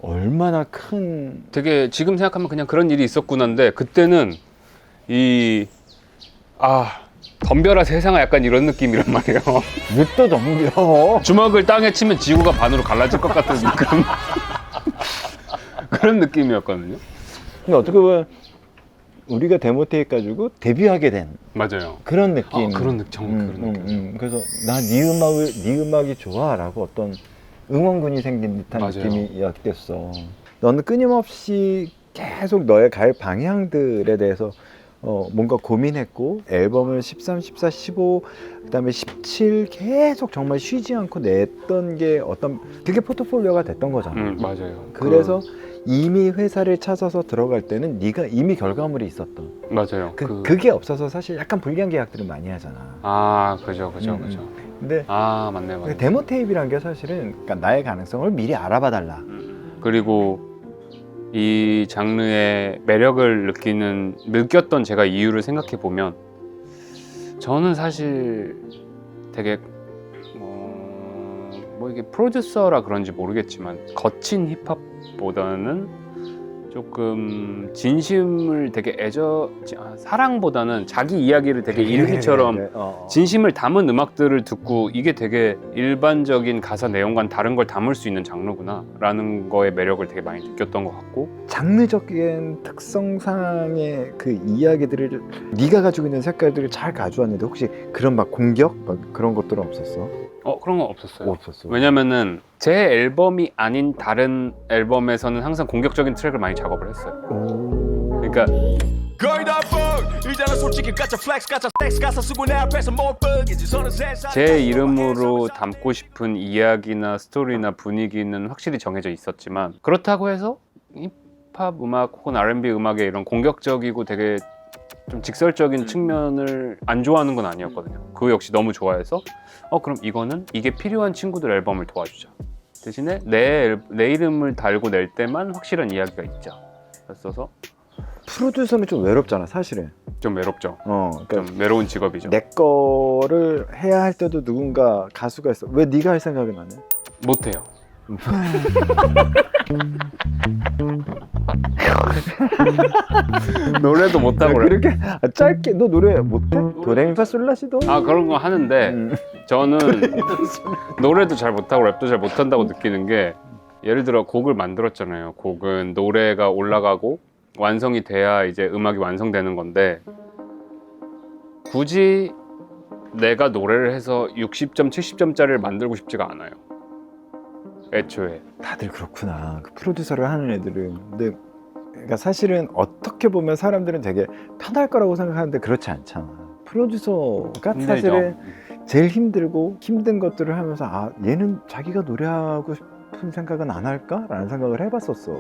얼마나 큰. 되게 지금 생각하면 그냥 그런 일이 있었구나인데 그때는 덤벼라 세상아 약간 이런 느낌이란 말이에요. 늦도 덤벼. 주먹을 땅에 치면 지구가 반으로 갈라질 것 같은 그런 느낌이었거든요. 근데 어떻게 보면 우리가 데모테이프 가지고 데뷔하게 된 맞아요. 그런 느낌. 그런 느낌. 그래서 나 네 음악이 좋아라고 어떤 응원군이 생긴 듯한 맞아요. 느낌이었겠어. 너는 끊임없이 계속 너의 갈 방향들에 대해서 뭔가 고민했고 앨범을 13, 14, 15 그다음에 17 계속 정말 쉬지 않고 냈던 게 그게 포트폴리오가 됐던 거잖아. 맞아요. 그래서 이미 회사를 찾아서 들어갈 때는 네가 이미 결과물이 있었던. 맞아요. 그게 없어서 사실 약간 불리한 계약들을 많이 하잖아. 그죠. 근데 맞네. 데모 테이프라는 게 사실은 그러니까 나의 가능성을 미리 알아봐 달라. 그리고 이 장르의 매력을 느꼈던 제가 이유를 생각해 보면 저는 사실 되게 이게 프로듀서라 그런지 모르겠지만 거친 힙합보다는 조금 진심을 되게 사랑보다는 자기 이야기를 되게 일기처럼 진심을 담은 음악들을 듣고 이게 되게 일반적인 가사 내용과는 다른 걸 담을 수 있는 장르구나 라는 거에 매력을 되게 많이 느꼈던 것 같고, 장르적인 특성상의 그 이야기들을 네가 가지고 있는 색깔들을 잘 가져왔는데 혹시 그런 막 공격? 막 그런 것들은 없었어? 그런 건 없었어요. 없었어. 왜냐면은 제 앨범이 아닌 다른 앨범에서는 항상 공격적인 트랙을 많이 작업을 했어요. 그러니까 거의 다 뻥. 이제는 솔직히 가짜 플렉스 가짜 섹스 가사 쓰고 내 앞에서 못 뻥이지. 서른 세 살. 제 이름으로 담고 싶은 이야기나 스토리나 분위기는 확실히 정해져 있었지만, 그렇다고 해서 힙합 음악 혹은 R&B 음악의 이런 공격적이고 되게 좀 직설적인 측면을 안 좋아하는 건 아니었거든요. 그거 역시 너무 좋아해서 그럼 이게 필요한 친구들 앨범을 도와주자. 대신에 내 이름을 달고 낼 때만 확실한 이야기가 있자. 그래서 프로듀서는 좀 외롭잖아 사실은. 좀 외롭죠. 그러니까 좀 외로운 직업이죠. 내 거를 해야 할 때도 누군가 가수가 있어. 왜 네가 할 생각은 안 해? 못해요. 노래도 못하고 그래. 그렇게 짧게 너 노래 못해? 도레미파솔라시도? 그런 거 하는데 저는 노래도 잘 못하고 랩도 잘 못한다고 느끼는 게, 예를 들어 곡을 만들었잖아요. 곡은 노래가 올라가고 완성이 돼야 이제 음악이 완성되는 건데, 굳이 내가 노래를 해서 60점, 70점짜리를 만들고 싶지가 않아요. 애초에. 다들 그렇구나. 그 프로듀서를 하는 애들은. 근데 그러니까 사실은 어떻게 보면 사람들은 되게 편할 거라고 생각하는데 그렇지 않잖아. 프로듀서가 힘들죠. 사실은 제일 힘들고 힘든 것들을 하면서 얘는 자기가 노래하고 싶은 생각은 안 할까? 라는 생각을 해봤었어.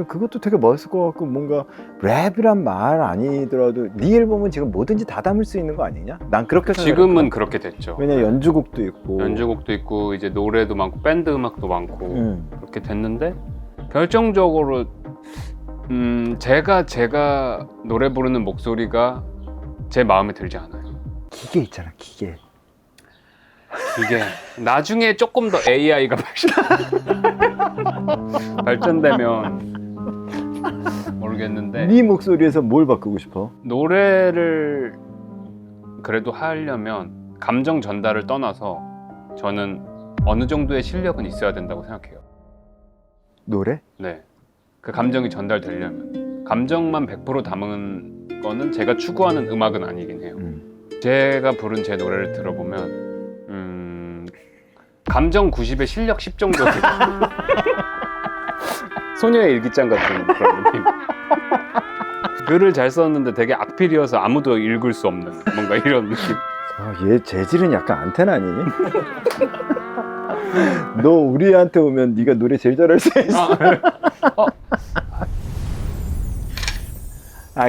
그것도 되게 멋있을 것 같고, 뭔가 랩이란 말 아니더라도 네 앨범은 지금 뭐든지 다 담을 수 있는 거 아니냐? 난 그렇게 생각해. 지금은 그렇게 됐죠. 왜냐 연주곡도 있고 연주곡도 있고 이제 노래도 많고 밴드 음악도 많고 그렇게 됐는데, 결정적으로 제가 노래 부르는 목소리가 제 마음에 들지 않아요. 기계 있잖아 기계. 이게 나중에 조금 더 AI가 발전되면 모르겠는데, 네 목소리에서 뭘 바꾸고 싶어? 노래를 그래도 하려면 감정 전달을 떠나서 저는 어느 정도의 실력은 있어야 된다고 생각해요. 노래? 네, 그 감정이 전달되려면 감정만 100% 담은 거는 제가 추구하는 음악은 아니긴 해요. 제가 부른 제 노래를 들어보면 감정 90에 실력 10 정도. 소녀의 일기장 같은 그런 느낌. 글을 잘 썼는데 되게 악필이어서 아무도 읽을 수 없는 뭔가 이런 느낌. 얘 재질은 약간 안테나니? 너 우리한테 오면 네가 노래 제일 잘할 수 있어.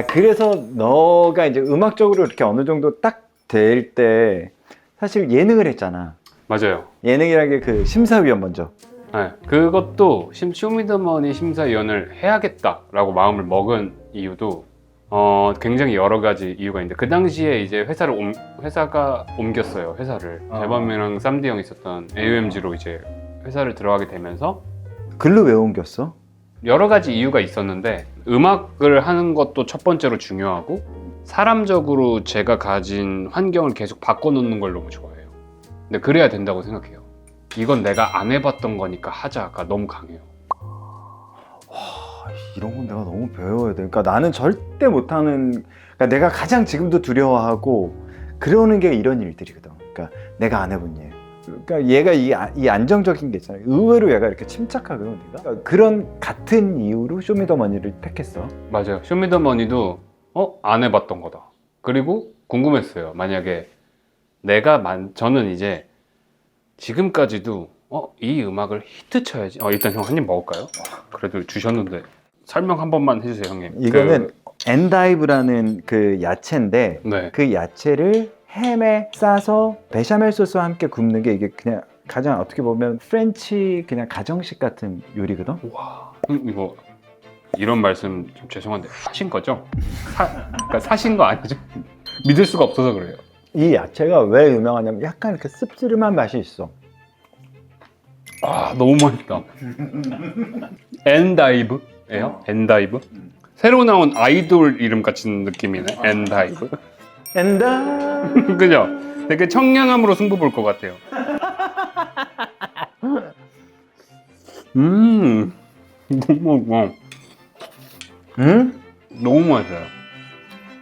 그래서 너가 이제 음악적으로 이렇게 어느 정도 딱 될 때 사실 예능을 했잖아. 맞아요. 예능이라는 게 그 심사위원 먼저. 네, 그것도 쇼미더머니 심사위원을 해야겠다라고 마음을 먹은 이유도 굉장히 여러 가지 이유가 있는데, 그 당시에 이제 회사가 옮겼어요. 회사를 재범이랑 쌈디 형이 있었던 AOMG로 이제 회사를 들어가게 되면서. 글로 왜 옮겼어? 여러 가지 이유가 있었는데, 음악을 하는 것도 첫 번째로 중요하고, 사람적으로 제가 가진 환경을 계속 바꿔놓는 걸 너무 좋아해요. 근데 그래야 된다고 생각해요. 이건 내가 안 해봤던 거니까 하자가 너무 강해요. 이런 건 내가 너무 배워야 돼. 그러니까 나는 절대 못하는, 그러니까 내가 가장 지금도 두려워하고 그러는 게 이런 일들이거든. 그러니까 내가 안 해본 일. 그러니까 얘가 이 안정적인 게 있잖아요. 의외로 얘가 이렇게 침착하거든. 그러니까 그런 같은 이유로 쇼미더머니를 택했어. 맞아요. 쇼미더머니도 안 해봤던 거다. 그리고 궁금했어요. 만약에 저는 이제 지금까지도 이 음악을 히트 쳐야지. 일단 형 한 입 먹을까요? 그래도 주셨는데 설명 한 번만 해주세요, 형님. 이거는 엔다이브라는 그 야채인데, 네. 그 야채를 햄에 싸서 베샤멜 소스와 함께 굽는 게 이게 그냥 가장 어떻게 보면 프렌치 그냥 가정식 같은 요리거든. 와, 이거 이런 말씀 좀 죄송한데 사신 거죠? 그러니까 사신 거 아니죠? 믿을 수가 없어서 그래요. 이 야채가 왜 유명하냐면 약간 이렇게 씁쓸한 맛이 있어. 너무 맛있다. 엔다이브? 엔다이브? 새로 나온 아이돌 이름 같은 느낌이네. 엔다이브. 엔다. 그죠? 되게 청량함으로 승부 볼 것 같아요. 너무 맛있어. 응? 너무 맛있어요.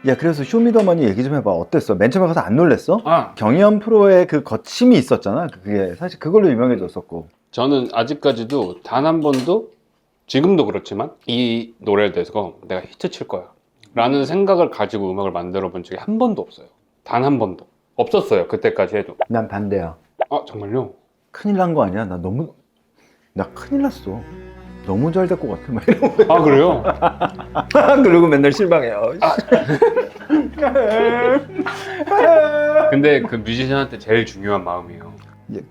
야, 그래서 쇼미더머니 얘기 좀 해봐. 어땠어? 맨 처음에 가서 안 놀랬어? 아, 경연 프로의 그 거침이 있었잖아. 그게 사실 그걸로 유명해졌었고. 저는 아직까지도 단 한 번도, 지금도 그렇지만 이 노래에 대해서 내가 히트 칠 거야 라는 생각을 가지고 음악을 만들어 본 적이 한 번도 없어요. 단 한 번도 없었어요. 그때까지 해도. 난 반대야. 아, 정말요? 큰일 난 거 아니야? 나 큰일 났어. 너무 잘 될 것 같아. 막 이러고. 아, 그래요? 그러고 맨날 실망해요. 근데 그 뮤지션한테 제일 중요한 마음이에요.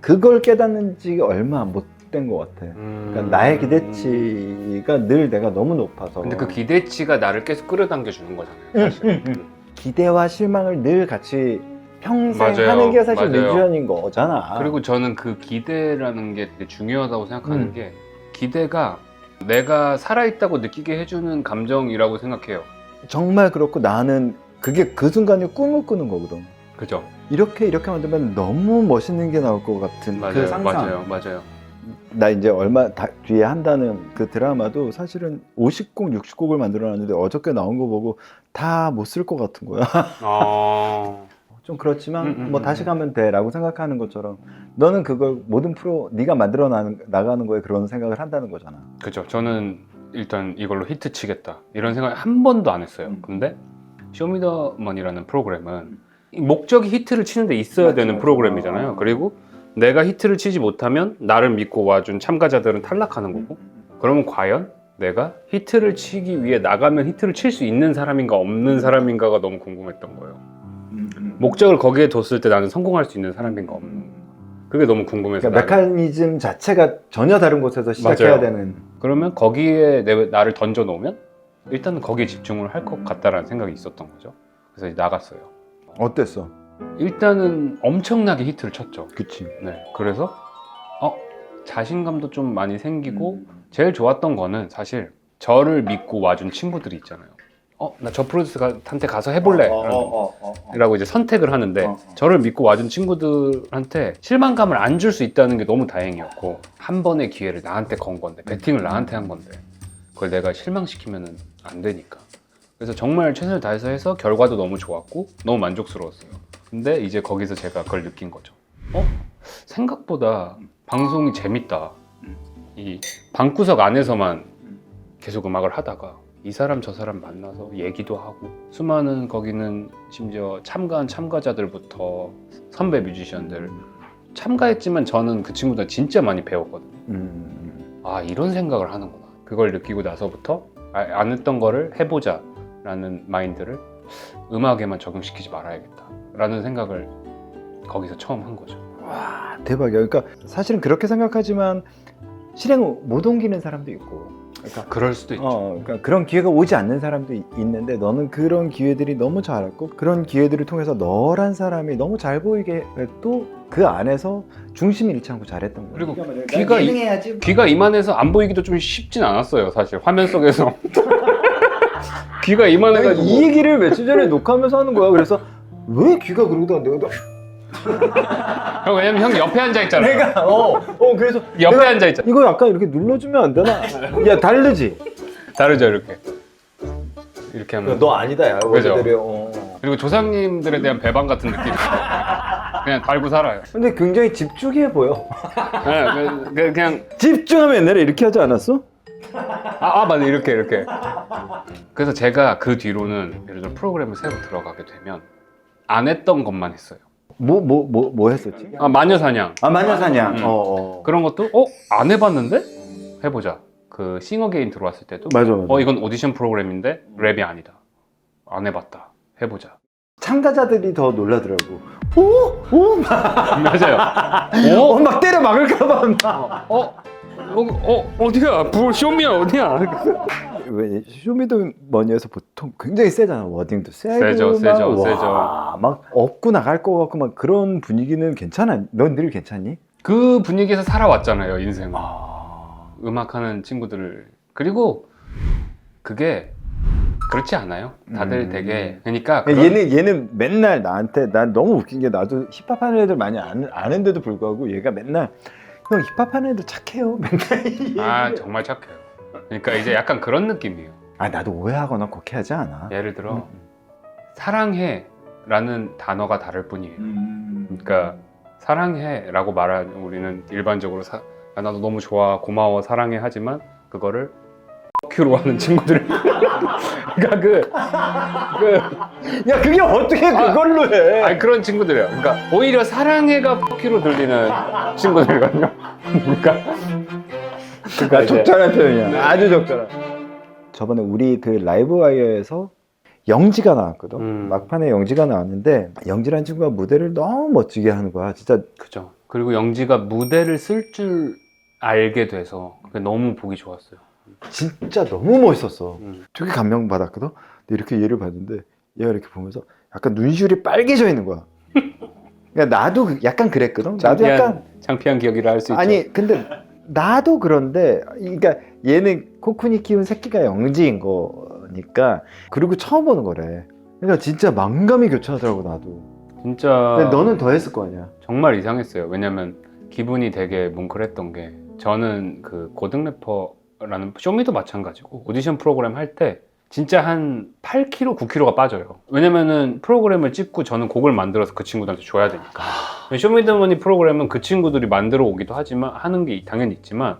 그걸 깨닫는 지 얼마 못 된 것 같아. 그러니까 나의 기대치가 늘 내가 너무 높아서. 근데 그 기대치가 나를 계속 끌어당겨 주는 거잖아요, 사실. 기대와 실망을 늘 같이 평생 맞아요. 하는 게 사실 맞아요. 뮤지션인 거잖아. 그리고 저는 그 기대라는 게 되게 중요하다고 생각하는 게, 기대가 내가 살아있다고 느끼게 해주는 감정이라고 생각해요. 정말 그렇고 나는 그게 그 순간에 꿈을 꾸는 거거든. 그죠? 이렇게 만들면 너무 멋있는 게 나올 것 같은 그 맞아요, 상상. 맞아요. 나 이제 얼마 뒤에 한다는 그 드라마도 사실은 50곡, 60곡을 만들어놨는데 어저께 나온 거 보고 다 못 쓸 것 같은 거야. 아, 좀 그렇지만 뭐 다시 가면 돼라고 생각하는 것처럼 너는 그걸 모든 프로 네가 만들어 나가는 거에 그런 생각을 한다는 거잖아. 그죠. 저는 일단 이걸로 히트 치겠다 이런 생각 한 번도 안 했어요. 근데 쇼미더머니라는 프로그램은 이 목적이 히트를 치는데 있어야 되는 프로그램이잖아요. 그리고 내가 히트를 치지 못하면 나를 믿고 와준 참가자들은 탈락하는 거고, 그러면 과연 내가 히트를 치기 위해 나가면 히트를 칠 수 있는 사람인가 없는 사람인가가 너무 궁금했던 거예요. 목적을 거기에 뒀을 때 나는 성공할 수 있는 사람인가 없는, 그게 너무 궁금해서. 그러니까 메커니즘 자체가 전혀 다른 곳에서 시작해야 맞아요. 되는. 그러면 거기에 나를 던져 놓으면 일단 거기에 집중을 할 것 같다라는 생각이 있었던 거죠. 그래서 이제 나갔어요. 어땠어? 일단은 엄청나게 히트를 쳤죠. 그치. 네. 그래서 자신감도 좀 많이 생기고, 제일 좋았던 거는 사실 저를 믿고 와준 친구들이 있잖아요. 나 저 프로듀서한테 가서 해볼래 라고 이제 선택을 하는데, 저를 믿고 와준 친구들한테 실망감을 안 줄 수 있다는 게 너무 다행이었고, 한 번의 기회를 나한테 건 건데, 배팅을 나한테 한 건데 그걸 내가 실망시키면 안 되니까. 그래서 정말 최선을 다해서 해서 결과도 너무 좋았고 너무 만족스러웠어요. 근데 이제 거기서 제가 그걸 느낀 거죠. 생각보다 방송이 재밌다. 이 방구석 안에서만 계속 음악을 하다가 이 사람 저 사람 만나서 얘기도 하고, 수많은 거기는 심지어 참가한 참가자들부터 선배 뮤지션들 참가했지만 저는 그 친구들 진짜 많이 배웠거든요. 아, 이런 생각을 하는구나. 그걸 느끼고 나서부터 안 했던 거를 해보자 라는 마인드를 음악에만 적용시키지 말아야겠다 라는 생각을 거기서 처음 한 거죠. 와, 대박이야. 그러니까 사실은 그렇게 생각하지만 실행 못 옮기는 사람도 있고, 그러니까 그럴 수도 있죠. 그러니까 그런 기회가 오지 않는 사람도 있는데, 너는 그런 기회들이 너무 잘 왔고, 그런 기회들을 통해서 너란 사람이 너무 잘 보이게 또 그 안에서 중심을 잃지 않고 잘했던 거야. 그리고 귀가 이만해서 안 보이기도 좀 쉽진 않았어요, 사실. 화면 속에서. 귀가 이만해가지고. 이 얘기를 며칠 전에 녹화하면서 하는 거야. 그래서 왜 귀가 그러다 내가 형, 왜냐면 형 옆에 앉아 있잖아요. 내가 그래서 옆에 내가 앉아 있잖아. 이거 약간 이렇게 눌러주면 안 되나? 야, 다르지? 다르죠, 이렇게 하면. 너 아니다, 야. 그죠? 원래대로. 그리고 조상님들에 대한 배반 같은 느낌. 그냥 달고 살아요. 근데 굉장히 집중해 보여. 그냥 집중하면 옛날에 이렇게 하지 않았어? 맞아, 이렇게. 그래서 제가 그 뒤로는 예를 들어 프로그램을 새로 들어가게 되면 안 했던 것만 했어요. 뭐 했었지? 마녀사냥. 마녀사냥. 그런 것도 안 해봤는데 해보자. 그 싱어게인 들어왔을 때도 맞아. 이건 오디션 프로그램인데 랩이 아니다. 안 해봤다. 해보자. 참가자들이 더 놀라더라고. 맞아요. 막 때려 막을까봐. 어디야? 쇼미야 어디야? 왜 쇼미더머니에서 보통 굉장히 세잖아. 워딩도 세고 세죠. 막 업고 나갈 것 같고 막 그런 분위기는 괜찮아. 넌 늘 괜찮니? 그 분위기에서 살아왔잖아요, 인생을. 음악하는 친구들을. 그리고 그게 그렇지 않아요. 다들 되게 그러니까 얘는 맨날 나한테 난 너무 웃긴 게 나도 힙합하는 애들 많이 아는데도 불구하고 얘가 맨날 형 힙합하는 애들 착해요 맨날 아 정말 착해요. 그러니까 이제 약간 그런 느낌이에요. 아 나도 오해하거나 곡해하지 않아. 예를 들어 사랑해라는 단어가 다를 뿐이에요. 그러니까 사랑해라고 말하는 우리는 일반적으로 아, 나도 너무 좋아 고마워 사랑해 하지만 그거를 큐로 하는 친구들 그러니까 야 그게 어떻게 그걸로 해? 아니 그런 친구들이에요. 그러니까 오히려 사랑해가 큐로 들리는 친구들이거든요. 그러니까 그러니까 적절한 표현이야. 아주 적절한. 저번에 우리 그 라이브 와이어에서 영지가 나왔거든. 막판에 영지가 나왔는데 영지라는 친구가 무대를 너무 멋지게 하는 거야. 진짜 그죠. 그리고 영지가 무대를 쓸 줄 알게 돼서 그게 너무 보기 좋았어요. 진짜 너무 멋있었어. 되게 감명받았거든. 근데 이렇게 얘를 봤는데 얘가 이렇게 보면서 약간 눈시울이 빨개져 있는 거야. 그러니까 나도 약간 그랬거든. 나도 약간 창피한 기억이라 할 수 있죠. 아니 근데 나도 그런데 그러니까 얘는 코쿤이 키운 새끼가 영지인 거니까 그리고 처음 보는 거래. 그러니까 진짜 만감이 교차하더라고 나도. 진짜 근데 너는 더 했을 거 아니야. 정말 이상했어요. 왜냐면 기분이 되게 뭉클했던 게 저는 그 고등 래퍼라는 쇼미도 마찬가지고 오디션 프로그램 할 때 진짜 한 8kg, 9kg가 빠져요. 왜냐면은 프로그램을 찍고 저는 곡을 만들어서 그 친구들한테 줘야 되니까. 쇼미더머니 프로그램은 그 친구들이 만들어 오기도 하지만 하는 게 당연히 있지만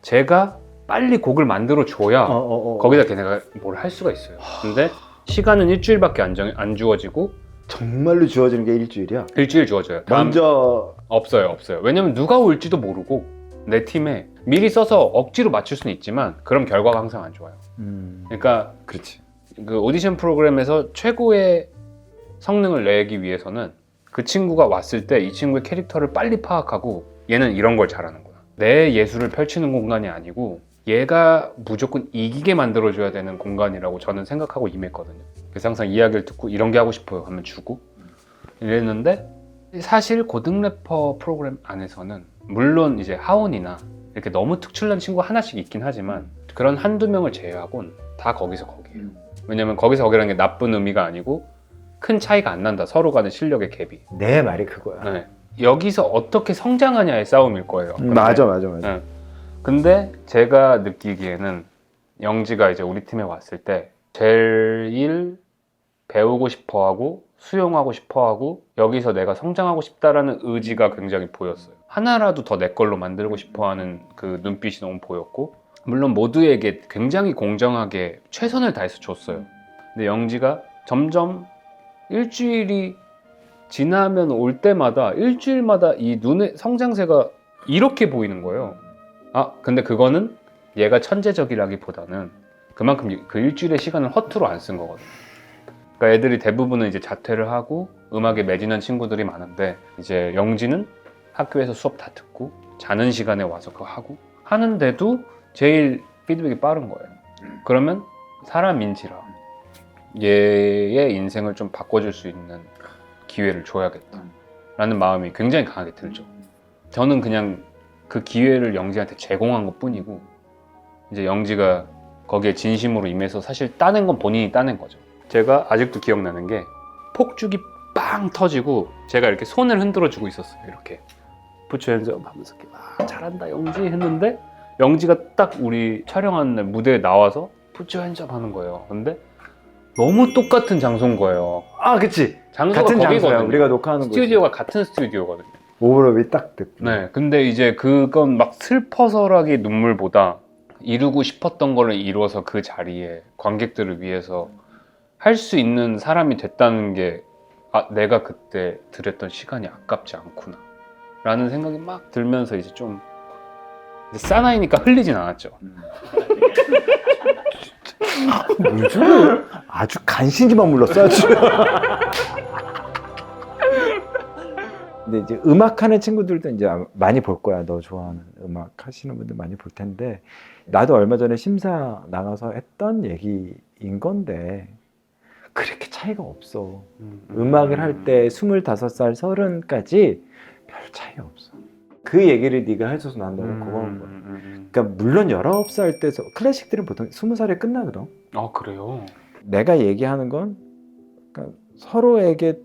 제가 빨리 곡을 만들어 줘야 거기다 걔네가 뭘 할 수가 있어요. 근데 시간은 일주일밖에 안 주어지고 정말로 주어지는 게 일주일이야. 일주일 주어져요. 먼저 없어요. 왜냐면 누가 올지도 모르고 내 팀에 미리 써서 억지로 맞출 수는 있지만 그럼 결과가 항상 안 좋아요. 그러니까 그렇지. 그 오디션 프로그램에서 최고의 성능을 내기 위해서는 그 친구가 왔을 때 이 친구의 캐릭터를 빨리 파악하고 얘는 이런 걸 잘하는 거야. 내 예술을 펼치는 공간이 아니고 얘가 무조건 이기게 만들어줘야 되는 공간이라고 저는 생각하고 임했거든요. 그래서 항상 이야기를 듣고 이런 게 하고 싶어요 하면 주고 이랬는데 사실 고등 래퍼 프로그램 안에서는 물론 이제 하온이나 이렇게 너무 특출난 친구 하나씩 있긴 하지만 그런 한두 명을 제외하고는 다 거기서 거기에요. 왜냐면 거기서 거기라는 게 나쁜 의미가 아니고 큰 차이가 안 난다. 서로 간의 실력의 갭이. 내 말이 그거야. 네. 여기서 어떻게 성장하냐의 싸움일 거예요. 맞아. 네. 근데 제가 느끼기에는 영지가 이제 우리 팀에 왔을 때 제일 배우고 싶어하고 수용하고 싶어하고 여기서 내가 성장하고 싶다라는 의지가 굉장히 보였어요. 하나라도 더 내 걸로 만들고 싶어하는 그 눈빛이 너무 보였고 물론 모두에게 굉장히 공정하게 최선을 다해서 줬어요. 근데 영지가 점점 일주일이 지나면 올 때마다 일주일마다 이 눈의 성장세가 이렇게 보이는 거예요. 아 근데 그거는 얘가 천재적이라기보다는 그만큼 그 일주일의 시간을 허투루 안 쓴 거거든요. 그러니까 애들이 대부분은 이제 자퇴를 하고 음악에 매진한 친구들이 많은데 이제 영지는 학교에서 수업 다 듣고 자는 시간에 와서 그거 하고 하는데도 제일 피드백이 빠른 거예요. 그러면 사람인지라 얘의 인생을 좀 바꿔줄 수 있는 기회를 줘야겠다 라는 마음이 굉장히 강하게 들죠. 저는 그냥 그 기회를 영지한테 제공한 것 뿐이고 이제 영지가 거기에 진심으로 임해서 사실 따낸 건 본인이 따낸 거죠. 제가 아직도 기억나는 게 폭죽이 빵 터지고 제가 이렇게 손을 흔들어 주고 있었어요. 이렇게 부처연습 하면서 이렇게 잘한다 영지 했는데 영지가 딱 우리 촬영하는 날 무대에 나와서 부처연습 하는 거예요. 근데 너무 똑같은 장소인 거예요. 아 그치. 장소가 같은 거기거든요. 장소야. 우리가 녹화하는 스튜디오가 같은 스튜디오거든요. 오버랩이 딱 됐고. 네, 근데 이제 그건 막 슬퍼서라기 눈물보다 이루고 싶었던 거를 이루어서 그 자리에 관객들을 위해서 할 수 있는 사람이 됐다는 게 아, 내가 그때 들였던 시간이 아깝지 않구나 라는 생각이 막 들면서 이제 좀 이제 사나이니까 흘리진 않았죠. 요즘은 아주 간신기만 물렀어 아주. 근데 이제 음악하는 친구들도 이제 많이 볼 거야. 너 좋아하는 음악 하시는 분들 많이 볼 텐데 나도 얼마 전에 심사 나가서 했던 얘기인 건데 그렇게 차이가 없어. 음악을 할 때 25살, 30까지 별 차이 없어. 그 얘기를 네가 해줘서 난 너무 고마운 거야. 그러니까 물론 19살 때 클래식들은 보통 20살에 끝나거든. 아 그래요? 내가 얘기하는 건 그러니까 서로에게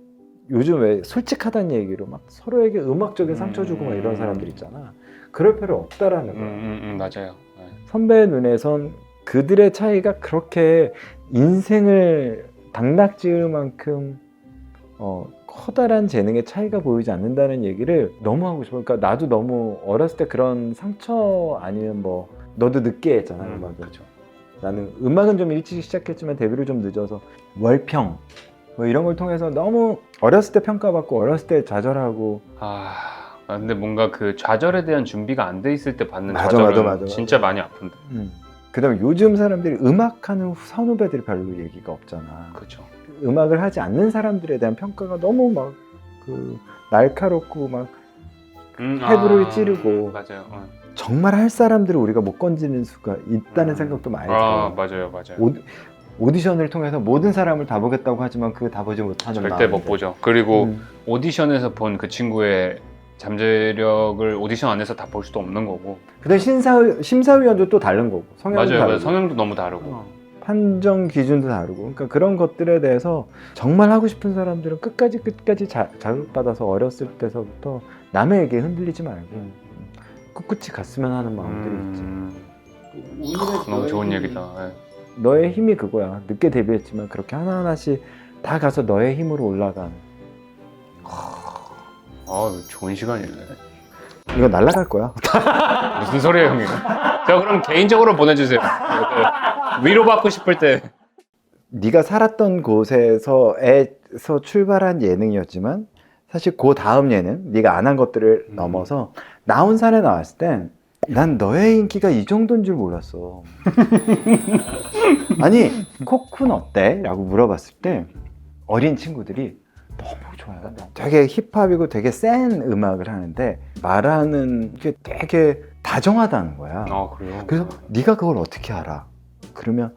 요즘 왜 솔직하다는 얘기로 막 서로에게 음악적인 상처 주고 막 이런 사람들 있잖아. 그럴 필요 없다라는 거야. 맞아요. 네. 선배의 눈에선 그들의 차이가 그렇게 인생을 당락지을 만큼 커다란 재능의 차이가 보이지 않는다는 얘기를 너무 하고 싶어. 그러니까 나도 너무 어렸을 때 그런 상처 아니면 뭐 너도 늦게 했잖아 음악을. 그렇죠. 나는 음악은 좀 일찍 시작했지만 데뷔를 좀 늦어서 월평 뭐 이런 걸 통해서 너무 어렸을 때 평가받고 어렸을 때 좌절하고. 근데 뭔가 그 좌절에 대한 준비가 안 돼 있을 때 받는 맞아, 좌절은 맞아. 진짜 많이 아픈데. 그다음에 요즘 사람들이 음악하는 선후배들이 별로 얘기가 없잖아. 그렇죠. 음악을 하지 않는 사람들에 대한 평가가 너무 막 그 날카롭고 막 해부를 찌르고. 맞아요. 정말 할 사람들을 우리가 못 건지는 수가 있다는 생각도 많이 들어요. 맞아요. 오디션을 통해서 모든 사람을 다 보겠다고 하지만 그 다 보지 못하는 절대 마음들. 못 보죠. 그리고 오디션에서 본 그 친구의 잠재력을 오디션 안에서 다 볼 수도 없는 거고. 그다음 심사위원도 또 다른 거고 성향도 맞아요. 다르고 성향도 너무 다르고. 판정 기준도 다르고. 그러니까 그런 것들에 대해서 정말 하고 싶은 사람들은 끝까지 자극받아서 어렸을 때서부터 남에게 흔들리지 말고 꿋꿋이 갔으면 하는 마음들이 있지. 너무 좋은 얘기다. 너의 힘이 그거야. 늦게 데뷔했지만 그렇게 하나하나씩 다 가서 너의 힘으로 올라간. 좋은 시간이네. 이거 날아갈 거야. 무슨 소리예요, 형님? 저 그럼 개인적으로 보내주세요. 위로받고 싶을 때. 네가 살았던 곳에서 출발한 예능이었지만 사실 그 다음 예능, 네가 안 한 것들을 넘어서 나온산에 나왔을 땐 난 너의 인기가 이 정도인 줄 몰랐어. 아니 코쿤 어때? 라고 물어봤을 때 어린 친구들이 너무 좋아요. 되게 힙합이고 되게 센 음악을 하는데 말하는 게 되게 다정하다는 거야. 그래요? 그래서 네가 그걸 어떻게 알아? 그러면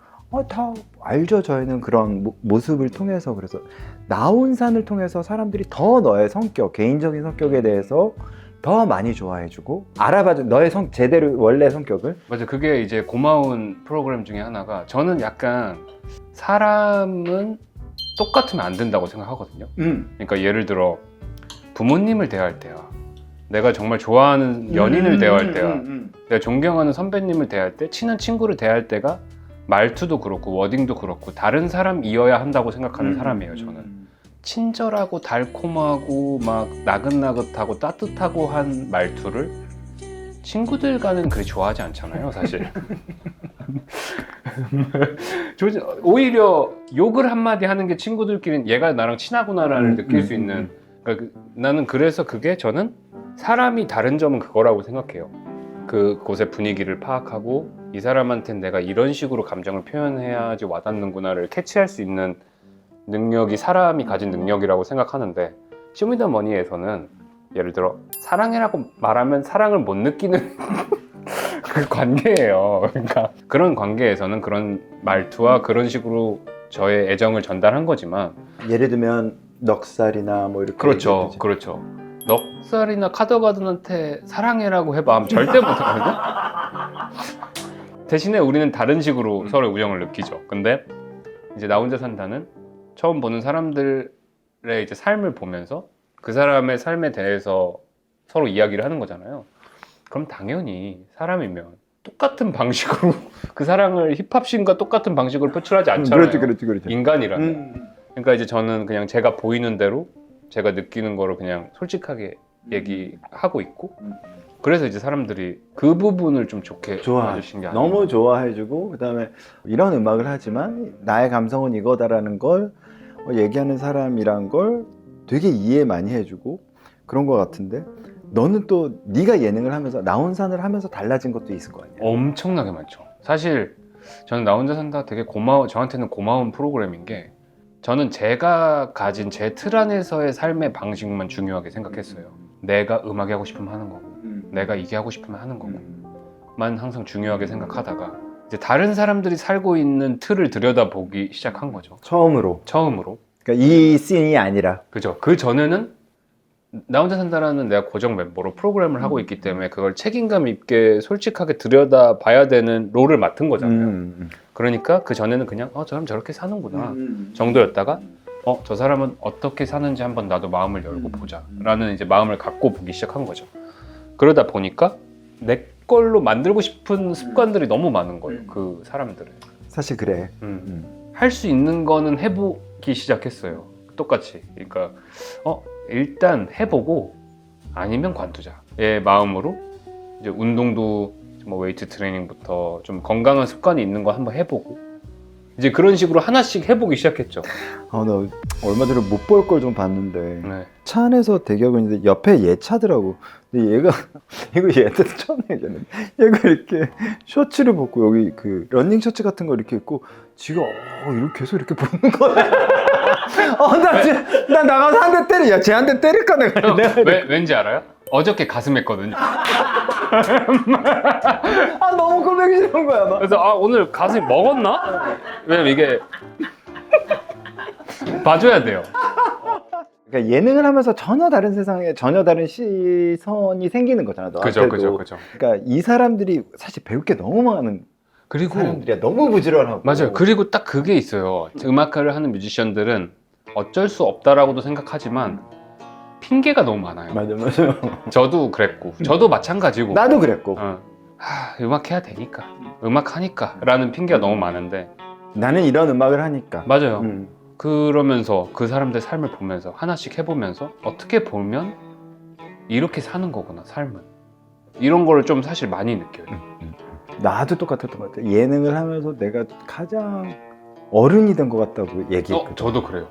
다 알죠. 저희는 그런 모습을 통해서. 그래서 나온산을 통해서 사람들이 더 너의 성격, 개인적인 성격에 대해서 더 많이 좋아해주고 알아봐줘. 너의 제대로 원래 성격을. 맞아. 그게 이제 고마운 프로그램 중에 하나가, 저는 약간 사람은 똑같으면 안 된다고 생각하거든요. 그러니까 예를 들어 부모님을 대할 때야, 내가 정말 좋아하는 연인을 대할 때야, 내가 존경하는 선배님을 대할 때, 친한 친구를 대할 때가 말투도 그렇고 워딩도 그렇고 다른 사람이어야 한다고 생각하는 사람이에요. 저는 친절하고 달콤하고 막 나긋나긋하고 따뜻하고 한 말투를 친구들과는 그리 좋아하지 않잖아요, 사실. 오히려 욕을 한마디 하는 게 친구들끼리는 얘가 나랑 친하구나라는 느낄 수 있는. 그러니까 나는 그래서 그게, 저는 사람이 다른 점은 그거라고 생각해요. 그곳의 분위기를 파악하고 이 사람한테는 내가 이런 식으로 감정을 표현해야지 와닿는구나를 캐치할 수 있는 능력이 사람이 가진 능력이라고 생각하는데, 쇼미더머니에서는 예를 들어 사랑해라고 말하면 사랑을 못 느끼는 그 관계예요. 그러니까 그런 관계에서는 그런 말투와 그런 식으로 저의 애정을 전달한 거지만, 예를 들면 넉살이나 뭐 이렇게. 그렇죠. 넉살이나 카더가든한테 사랑해라고 해봐 절대 못하거든요. 대신에 우리는 다른 식으로 서로의 우정을 느끼죠. 근데 이제 나 혼자 산다는 처음 보는 사람들의 이제 삶을 보면서 그 사람의 삶에 대해서 서로 이야기를 하는 거잖아요. 그럼 당연히 사람이면 똑같은 방식으로 그 사랑을 힙합씬과 똑같은 방식으로 표출하지 않잖아요. 그렇지. 인간이라면. 그러니까 이제 저는 그냥 제가 보이는 대로 제가 느끼는 거로 그냥 솔직하게 얘기하고 있고, 그래서 이제 사람들이 그 부분을 좀 좋게 봐주신 게 아니에요. 너무 좋아해주고, 그다음에 이런 음악을 하지만 나의 감성은 이거다라는 걸 얘기하는 사람이란 걸 되게 이해 많이 해주고 그런 것 같은데, 너는 또 네가 예능을 하면서 나온산을 하면서 달라진 것도 있을 거 아니야? 엄청나게 많죠. 사실 저는 나 혼자 산다 되게 저한테는 고마운 프로그램인 게, 저는 제가 가진 제 틀 안에서의 삶의 방식만 중요하게 생각했어요. 내가 음악이 하고 싶으면 하는 거고, 내가 이게 하고 싶으면 하는 거고 만 항상 중요하게 생각하다가, 이제 다른 사람들이 살고 있는 틀을 들여다보기 시작한 거죠. 처음으로. 처음으로. 그러니까 이 씬이 아니라. 그죠. 그 전에는 나 혼자 산다라는 내가 고정 멤버로 프로그램을 하고 있기 때문에 그걸 책임감 있게 솔직하게 들여다 봐야 되는 롤을 맡은 거잖아요. 그러니까 그 전에는 그냥 저 사람 저렇게 사는구나 정도였다가 저 사람은 어떻게 사는지 한번 나도 마음을 열고 보자 라는 이제 마음을 갖고 보기 시작한 거죠. 그러다 보니까 내 걸로 만들고 싶은 습관들이 너무 많은 거예요. 그 사람들은. 사실 그래. 할 수 있는 거는 해보기 시작했어요. 똑같이. 그러니까 일단 해보고 아니면 관두자의 마음으로 이제 운동도 뭐 웨이트 트레이닝부터 좀 건강한 습관이 있는 거 한번 해보고 이제 그런 식으로 하나씩 해보기 시작했죠. 나 얼마 전에 못 볼 걸 좀 봤는데 네. 차 안에서 대기하고 있는데 옆에 얘 차더라고. 근데 얘가 이거 얘한테 처음 얘기했는데 얘가 이렇게 셔츠를 벗고 여기 그 러닝 셔츠 같은 거 이렇게 입고 지가 이렇게 계속 이렇게 보는 거야. 나 나가서 한 대 때려. 야, 쟤 한 대 때릴까 내가. 왠지 알아요? 어저께 가슴 했거든요. 너무 꼴보기 싫은 거야. 막. 그래서 오늘 가슴 먹었나? 왜냐면 이게 봐줘야 돼요. 그러니까 예능을 하면서 전혀 다른 세상에 전혀 다른 시선이 생기는 거잖아. 너한테도. 그죠. 그러니까 이 사람들이 사실 배울 게 너무 많은 그리고 사람들이야. 너무 부지런하고. 맞아요. 그리고 딱 그게 있어요. 음악가를 하는 뮤지션들은 어쩔 수 없다라고도 생각하지만 핑계가 너무 많아요. 맞아요. 저도 그랬고, 저도 마찬가지고. 나도 그랬고. 음악 해야 되니까, 음악 하니까 라는 핑계가 너무 많은데 나는 이런 음악을 하니까. 맞아요. 그러면서 그 사람들 삶을 보면서 하나씩 해보면서 어떻게 보면 이렇게 사는 거구나 삶은 이런 거를 좀 사실 많이 느껴요. 나도 똑같았던 것 같아. 예능을 하면서 내가 가장 어른이 된 것 같다고 얘기했거든. 저도 그래요.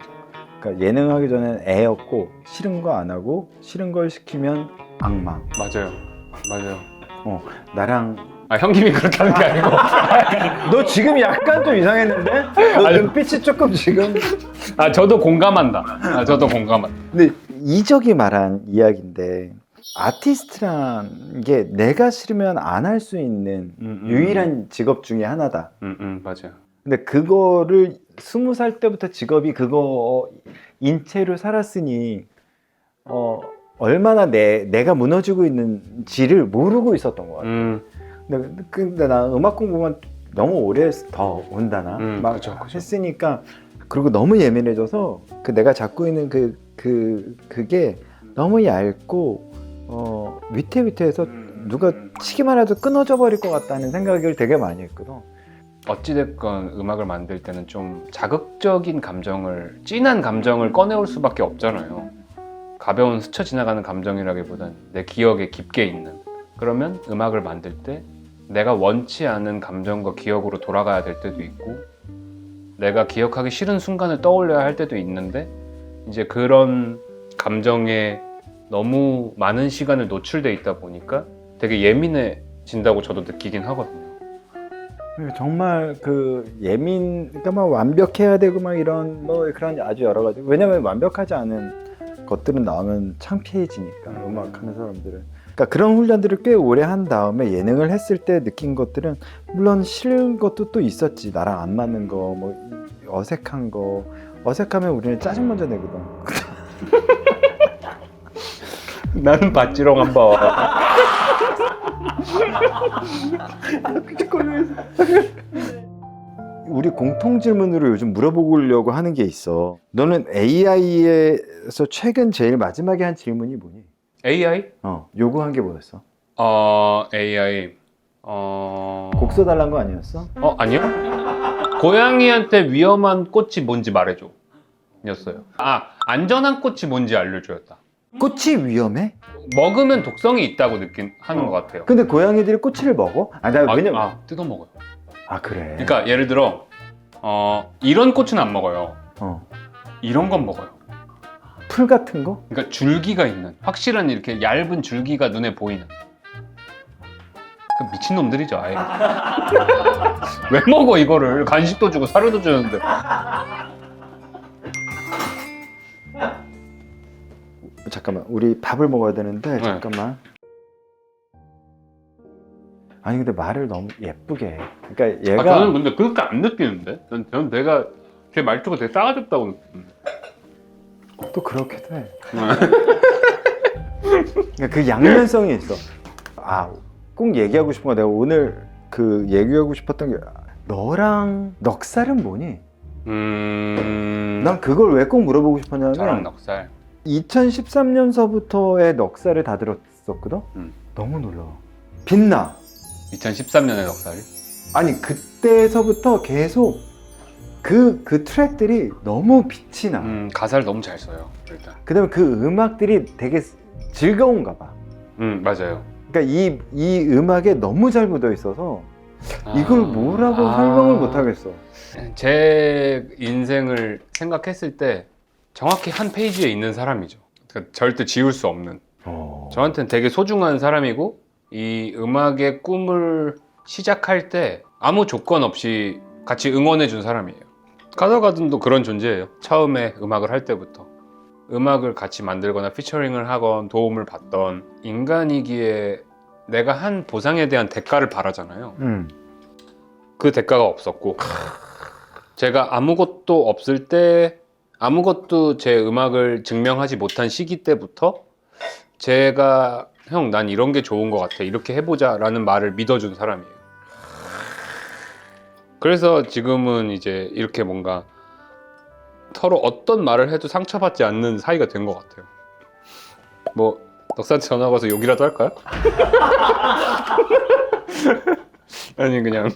그러니까 예능 하기 전에는 애였고 싫은 거 안 하고 싫은 걸 시키면 악마. 맞아요. 나랑 형님이 그렇게 하는 게 아니고 너 지금 약간 좀 이상했는데? 너 눈빛이 조금 지금. 저도 공감한다. 저도 공감한다. 근데 이적이 말한 이야기인데 아티스트란 게 내가 싫으면 안 할 수 있는 유일한 직업 중에 하나다. 맞아요. 근데 그거를 20살 때부터 직업이 그거 인체로 살았으니 얼마나 내가 무너지고 있는지를 모르고 있었던 것 같아요. 근데 나 음악 공부만 너무 오래 더 온다나 막 그쵸. 했으니까 그리고 너무 예민해져서 그 내가 잡고 있는 그게 너무 얇고 위태위태해서 누가 치기만 해도 끊어져 버릴 것 같다는 생각을 되게 많이 했거든. 어찌됐건 음악을 만들 때는 좀 자극적인 감정을, 진한 감정을 꺼내올 수밖에 없잖아요. 가벼운 스쳐 지나가는 감정이라기보단 내 기억에 깊게 있는. 그러면 음악을 만들 때 내가 원치 않은 감정과 기억으로 돌아가야 될 때도 있고 내가 기억하기 싫은 순간을 떠올려야 할 때도 있는데 이제 그런 감정에 너무 많은 시간을 노출돼 있다 보니까 되게 예민해진다고 저도 느끼긴 하거든요. 정말 그러니까 막 완벽해야 되고 막 이런 그런 아주 여러 가지. 왜냐면 완벽하지 않은 것들은 나오면 창피해지니까 음악하는 사람들은. 그러니까 그런 훈련들을 꽤 오래 한 다음에 예능을 했을 때 느낀 것들은 물론 싫은 것도 또 있었지. 나랑 안 맞는 거, 어색한 거. 어색하면 우리는 짜증 먼저 내거든. 나는 봤지롱 한번. 우리 공통 질문으로 요즘 물어보려고 하는 게 있어. 너는 AI에서 최근 제일 마지막에 한 질문이 뭐니? AI? 요구한 게 뭐였어? AI. 곡 써달란 거 아니었어? 아니요. 고양이한테 위험한 꽃이 뭔지 말해줘. 였어요. 안전한 꽃이 뭔지 알려줘였다. 꽃이 위험해? 먹으면 독성이 있다고 하는 것 같아요. 근데 고양이들이 꼬치를 먹어? 뜯어 먹어요. 그래. 그러니까 예를 들어 이런 꽃은 안 먹어요. 이런 건 먹어요. 풀 같은 거? 그러니까 줄기가 있는, 확실한 이렇게 얇은 줄기가 눈에 보이는. 미친 놈들이죠, 아예. 왜 먹어 이거를? 간식도 주고 사료도 주는데. 잠깐만, 우리 밥을 먹어야 되는데 네. 잠깐만. 아니 근데 말을 너무 예쁘게 해. 그러니까 얘가 저는 근데 그렇게 안 느끼는데? 저는 내가 제 말투가 되게 싸가지 없다고 느끼는데. 또 그렇게 돼. 그러니까 그 양면성이 있어. 아, 꼭 얘기하고 싶은 거 내가 오늘 그 얘기하고 싶었던 게 너랑 넉살은 뭐니? 난 그걸 왜 꼭 물어보고 저랑 싶었냐면 넉살. 2013년서부터의 넉살을 다 들었었거든? 너무 놀라워. 빛나. 2013년에 넉살이? 아니 그때서부터 계속 그 트랙들이 너무 빛이 나. 가사를 너무 잘 써요 일단. 그 다음에 그 음악들이 되게 즐거운가 봐. 맞아요. 그러니까 이 음악에 너무 잘 묻어 있어서 이걸 뭐라고 설명을 못 하겠어. 제 인생을 생각했을 때 정확히 한 페이지에 있는 사람이죠. 그러니까 절대 지울 수 없는. 저한테는 되게 소중한 사람이고 이 음악의 꿈을 시작할 때 아무 조건 없이 같이 응원해 준 사람이에요. 카더가든도 그런 존재예요. 처음에 음악을 할 때부터 음악을 같이 만들거나 피처링을 하건 도움을 받던 인간이기에 내가 한 보상에 대한 대가를 바라잖아요. 그 대가가 없었고 제가 아무것도 없을 때 아무것도 제 음악을 증명하지 못한 시기 때부터 제가 형 난 이런 게 좋은 것 같아 이렇게 해보자 라는 말을 믿어준 사람이에요. 그래서 지금은 이제 이렇게 뭔가 서로 어떤 말을 해도 상처받지 않는 사이가 된 것 같아요. 뭐 넉살한테 전화 가서 욕이라도 할까요? 아니 그냥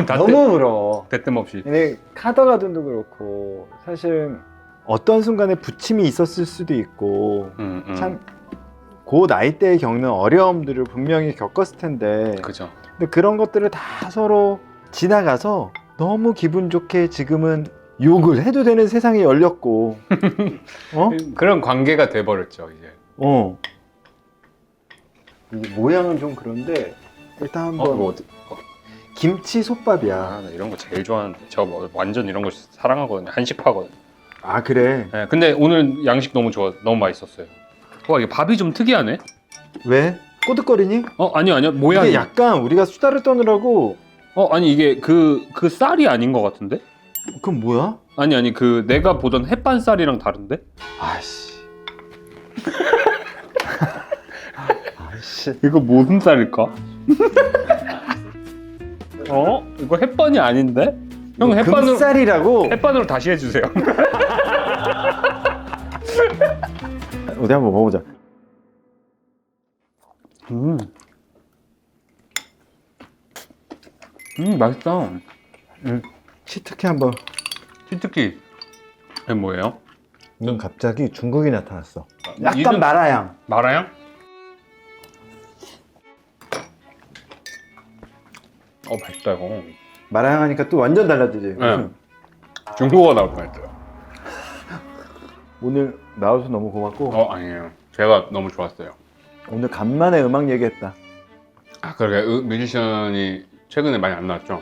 너무 울어. 대뜸 없이. 근데 카더가든도 그렇고 사실 어떤 순간에 부침이 있었을 수도 있고 참 그 나이대에 겪는 어려움들을 분명히 겪었을 텐데 그죠. 근데 그런 것들을 다 서로 지나가서 너무 기분 좋게 지금은 욕을 해도 되는 세상이 열렸고 그런 관계가 돼버렸죠 이제. 이 모양은 좀 그런데 일단 한번 이거 어디? 김치 솥밥이야. 나 이런 거 제일 좋아하는데 저 완전 이런 거 사랑하거든요. 한식파거든요. 아 그래? 네, 근데 오늘 양식 너무 좋아, 너무 맛있었어요. 와 이게 밥이 좀 특이하네. 왜? 꼬득거리니? 아니요 모양이. 이게 약간 우리가 수다를 떠느라고 아니 이게 그 쌀이 아닌 것 같은데? 그건 뭐야? 아니 그 내가 보던 햇반 쌀이랑 다른데? 아씨. 아씨. 이거 무슨 쌀일까? 이거 햇반이 아닌데? 형 금쌀이라고? 햇반으로 다시 해주세요. 어디 한번 먹어보자. 맛있다. 치트키 한번. 치트키. 이게 뭐예요? 넌 갑자기 중국이 나타났어. 약간 이름- 마라향. 마라향? 맛있다 이거. 마라향 하니까 또 완전 달라지지. 네. 중국어 나올 뻔했어요. 오늘 나와서 너무 고맙고 아니에요. 제가 너무 좋았어요. 오늘 간만에 음악 얘기했다. 그러게 뮤지션이 최근에 많이 안 나왔죠.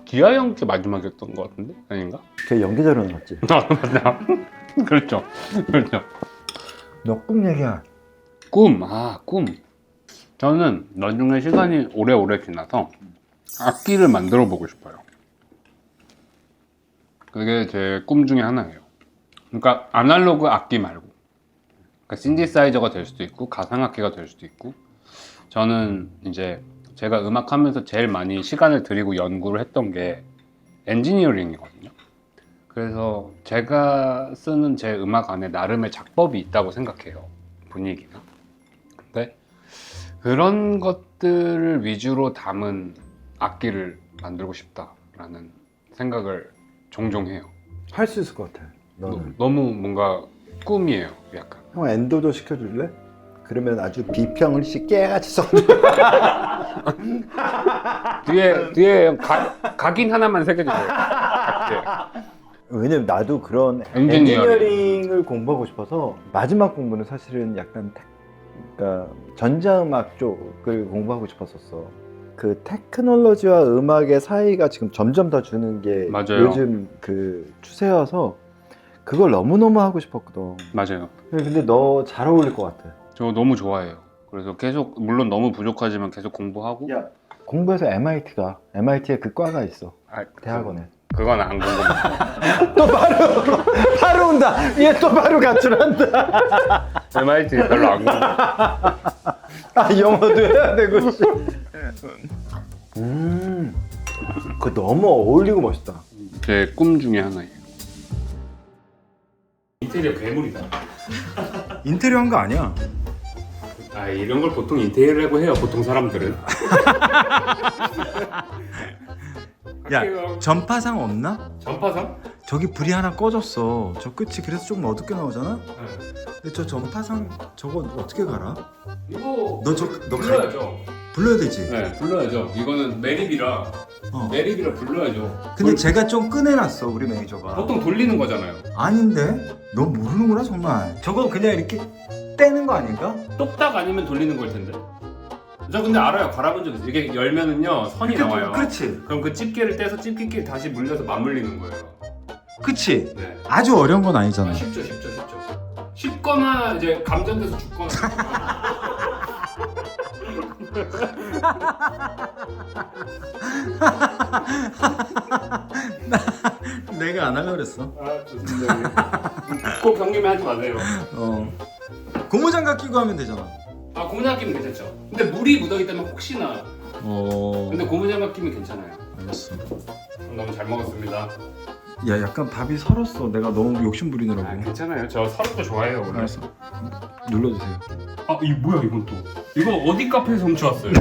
기아 형께 마지막이었던 것 같은데? 아닌가? 걔 연기자로 나왔지. 맞나? 그렇죠. 너 꿈 얘기야. 꿈. 꿈. 저는 나중에 시간이 오래오래 지나서 악기를 만들어 보고 싶어요. 그게 제 꿈 중에 하나예요. 그러니까 아날로그 악기 말고, 그러니까 신디사이저가 될 수도 있고 가상악기가 될 수도 있고. 저는 이제 제가 음악하면서 제일 많이 시간을 들이고 연구를 했던 게 엔지니어링이거든요. 그래서 제가 쓰는 제 음악 안에 나름의 작법이 있다고 생각해요. 분위기나. 근데 그런 것들을 위주로 담은 악기를 만들고 싶다라는 생각을 종종 해요. 할 수 있을 것 같아. 너는. 너무 뭔가 꿈이에요, 약간. 형 엔도도 시켜줄래? 그러면 아주 비평을 깨같이 써. 뒤에 각인 하나만 새겨주세요. 왜냐면 나도 그런 엔지니어링. 엔지니어링을 공부하고 싶어서 마지막 공부는 사실은 약간 그러니까 전자음악 쪽을 공부하고 싶었었어. 그 테크놀로지와 음악의 사이가 지금 점점 더 주는 게 맞아요. 요즘 그 추세여서 그걸 너무너무 하고 싶었거든. 맞아요. 근데 너 잘 어울릴 것 같아. 저 너무 좋아해요. 그래서 계속 물론 너무 부족하지만 계속 공부하고. 공부해서 MIT에 그 과가 있어. 대학원에. 그건 안 궁금해. 또 바로 온다. 얘 또 바로 가출한다. MIT 별로 안 궁금해. 아, 영어도 해야 되고. 그거 너무 어울리고 멋있다. 제 꿈 중에 하나예요. 인테리어 괴물이다. 인테리어 한 거 아니야? 아, 이런 걸 보통 인테리어라고 해요, 보통 사람들은. 야, 전파상 없나? 전파상? 저기 불이 하나 꺼졌어. 저 끝이 그래서 조금 어둡게 나오잖아. 네. 근데 저 전파상 저거 어떻게 갈아? 이거 너 불러야죠. 불러야 되지. 네, 불러야죠. 이거는 매립이라 매립이라 불러야죠. 근데 제가 좀 꺼내놨어, 우리 매니저가. 보통 돌리는 거잖아요. 아닌데? 너 모르는구나 정말. 저거 그냥 이렇게 떼는 거 아닌가? 똑딱 아니면 돌리는 걸 텐데. 저 근데 알아요. 갈아본 적 있어요. 이게 열면은요 선이 나와요. 그렇지. 그럼 그 집게를 떼서 집게끼리 다시 물려서 맞물리는 거예요. 그치. 네. 아주 어려운 건 아니잖아. 쉽죠. 쉽거나 이제 감전돼서 죽거나. 내가 안 하려고 그랬어. 아, 좋습니다. 꼭 경림해 하지 마세요. 고무장갑 끼고 하면 되잖아. 아, 고무장갑 끼면 괜찮죠. 근데 물이 묻어있다면 혹시나. 근데 고무장갑 끼면 괜찮아요. 알았어. 너무 잘 먹었습니다. 야, 약간 밥이 설었어. 내가 너무 욕심 부리느라고. 아, 괜찮아요. 저 서른 거 좋아해요. 원래. 알았어. 눌러주세요. 아, 이거 뭐야 이건 또? 이거 어디 카페에서 훔쳐왔어요?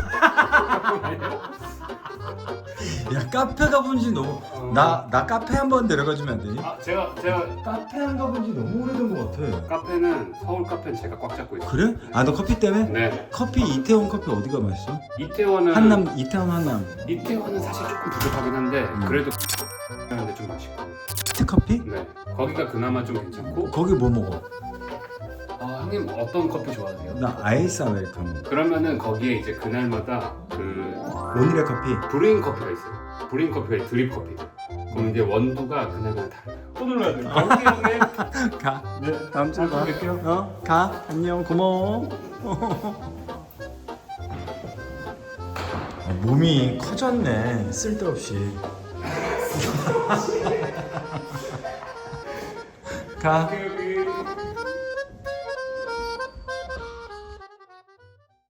야, 카페 가본 지 너무. 나 카페 한번 데려가 주면 안 되니? 아, 제가 카페 안 가본 지 너무 오래된 것 같아. 카페는 서울 카페는 제가 꽉 잡고 있어요. 그래? 아, 너 커피 때문에? 네. 커피 이태원 커피 어디가 맛있어? 이태원은 이태원 한남. 이태원은 사실 조금 부족하긴 한데 그래도 하는데 좀 맛있고. 스틱 커피? 네. 거기가 그나마 좀 괜찮고. 거기 뭐 먹어? 아, 형님 어떤 커피 좋아하세요? 나 아이스 아메리카노. 그러면은 거기에 이제 그날마다 그 오늘의 커피. 브루잉 커피가 있어요. 브루잉 커피가 드립 커피. 그럼 이제 원두가 그날마다 달라요. 또 눌러야 돼요. 형님. 가. 네. 다음 주에 봐. 뵐게요. 가. 안녕. 고마워. 몸이 커졌네. 쓸데없이. 가.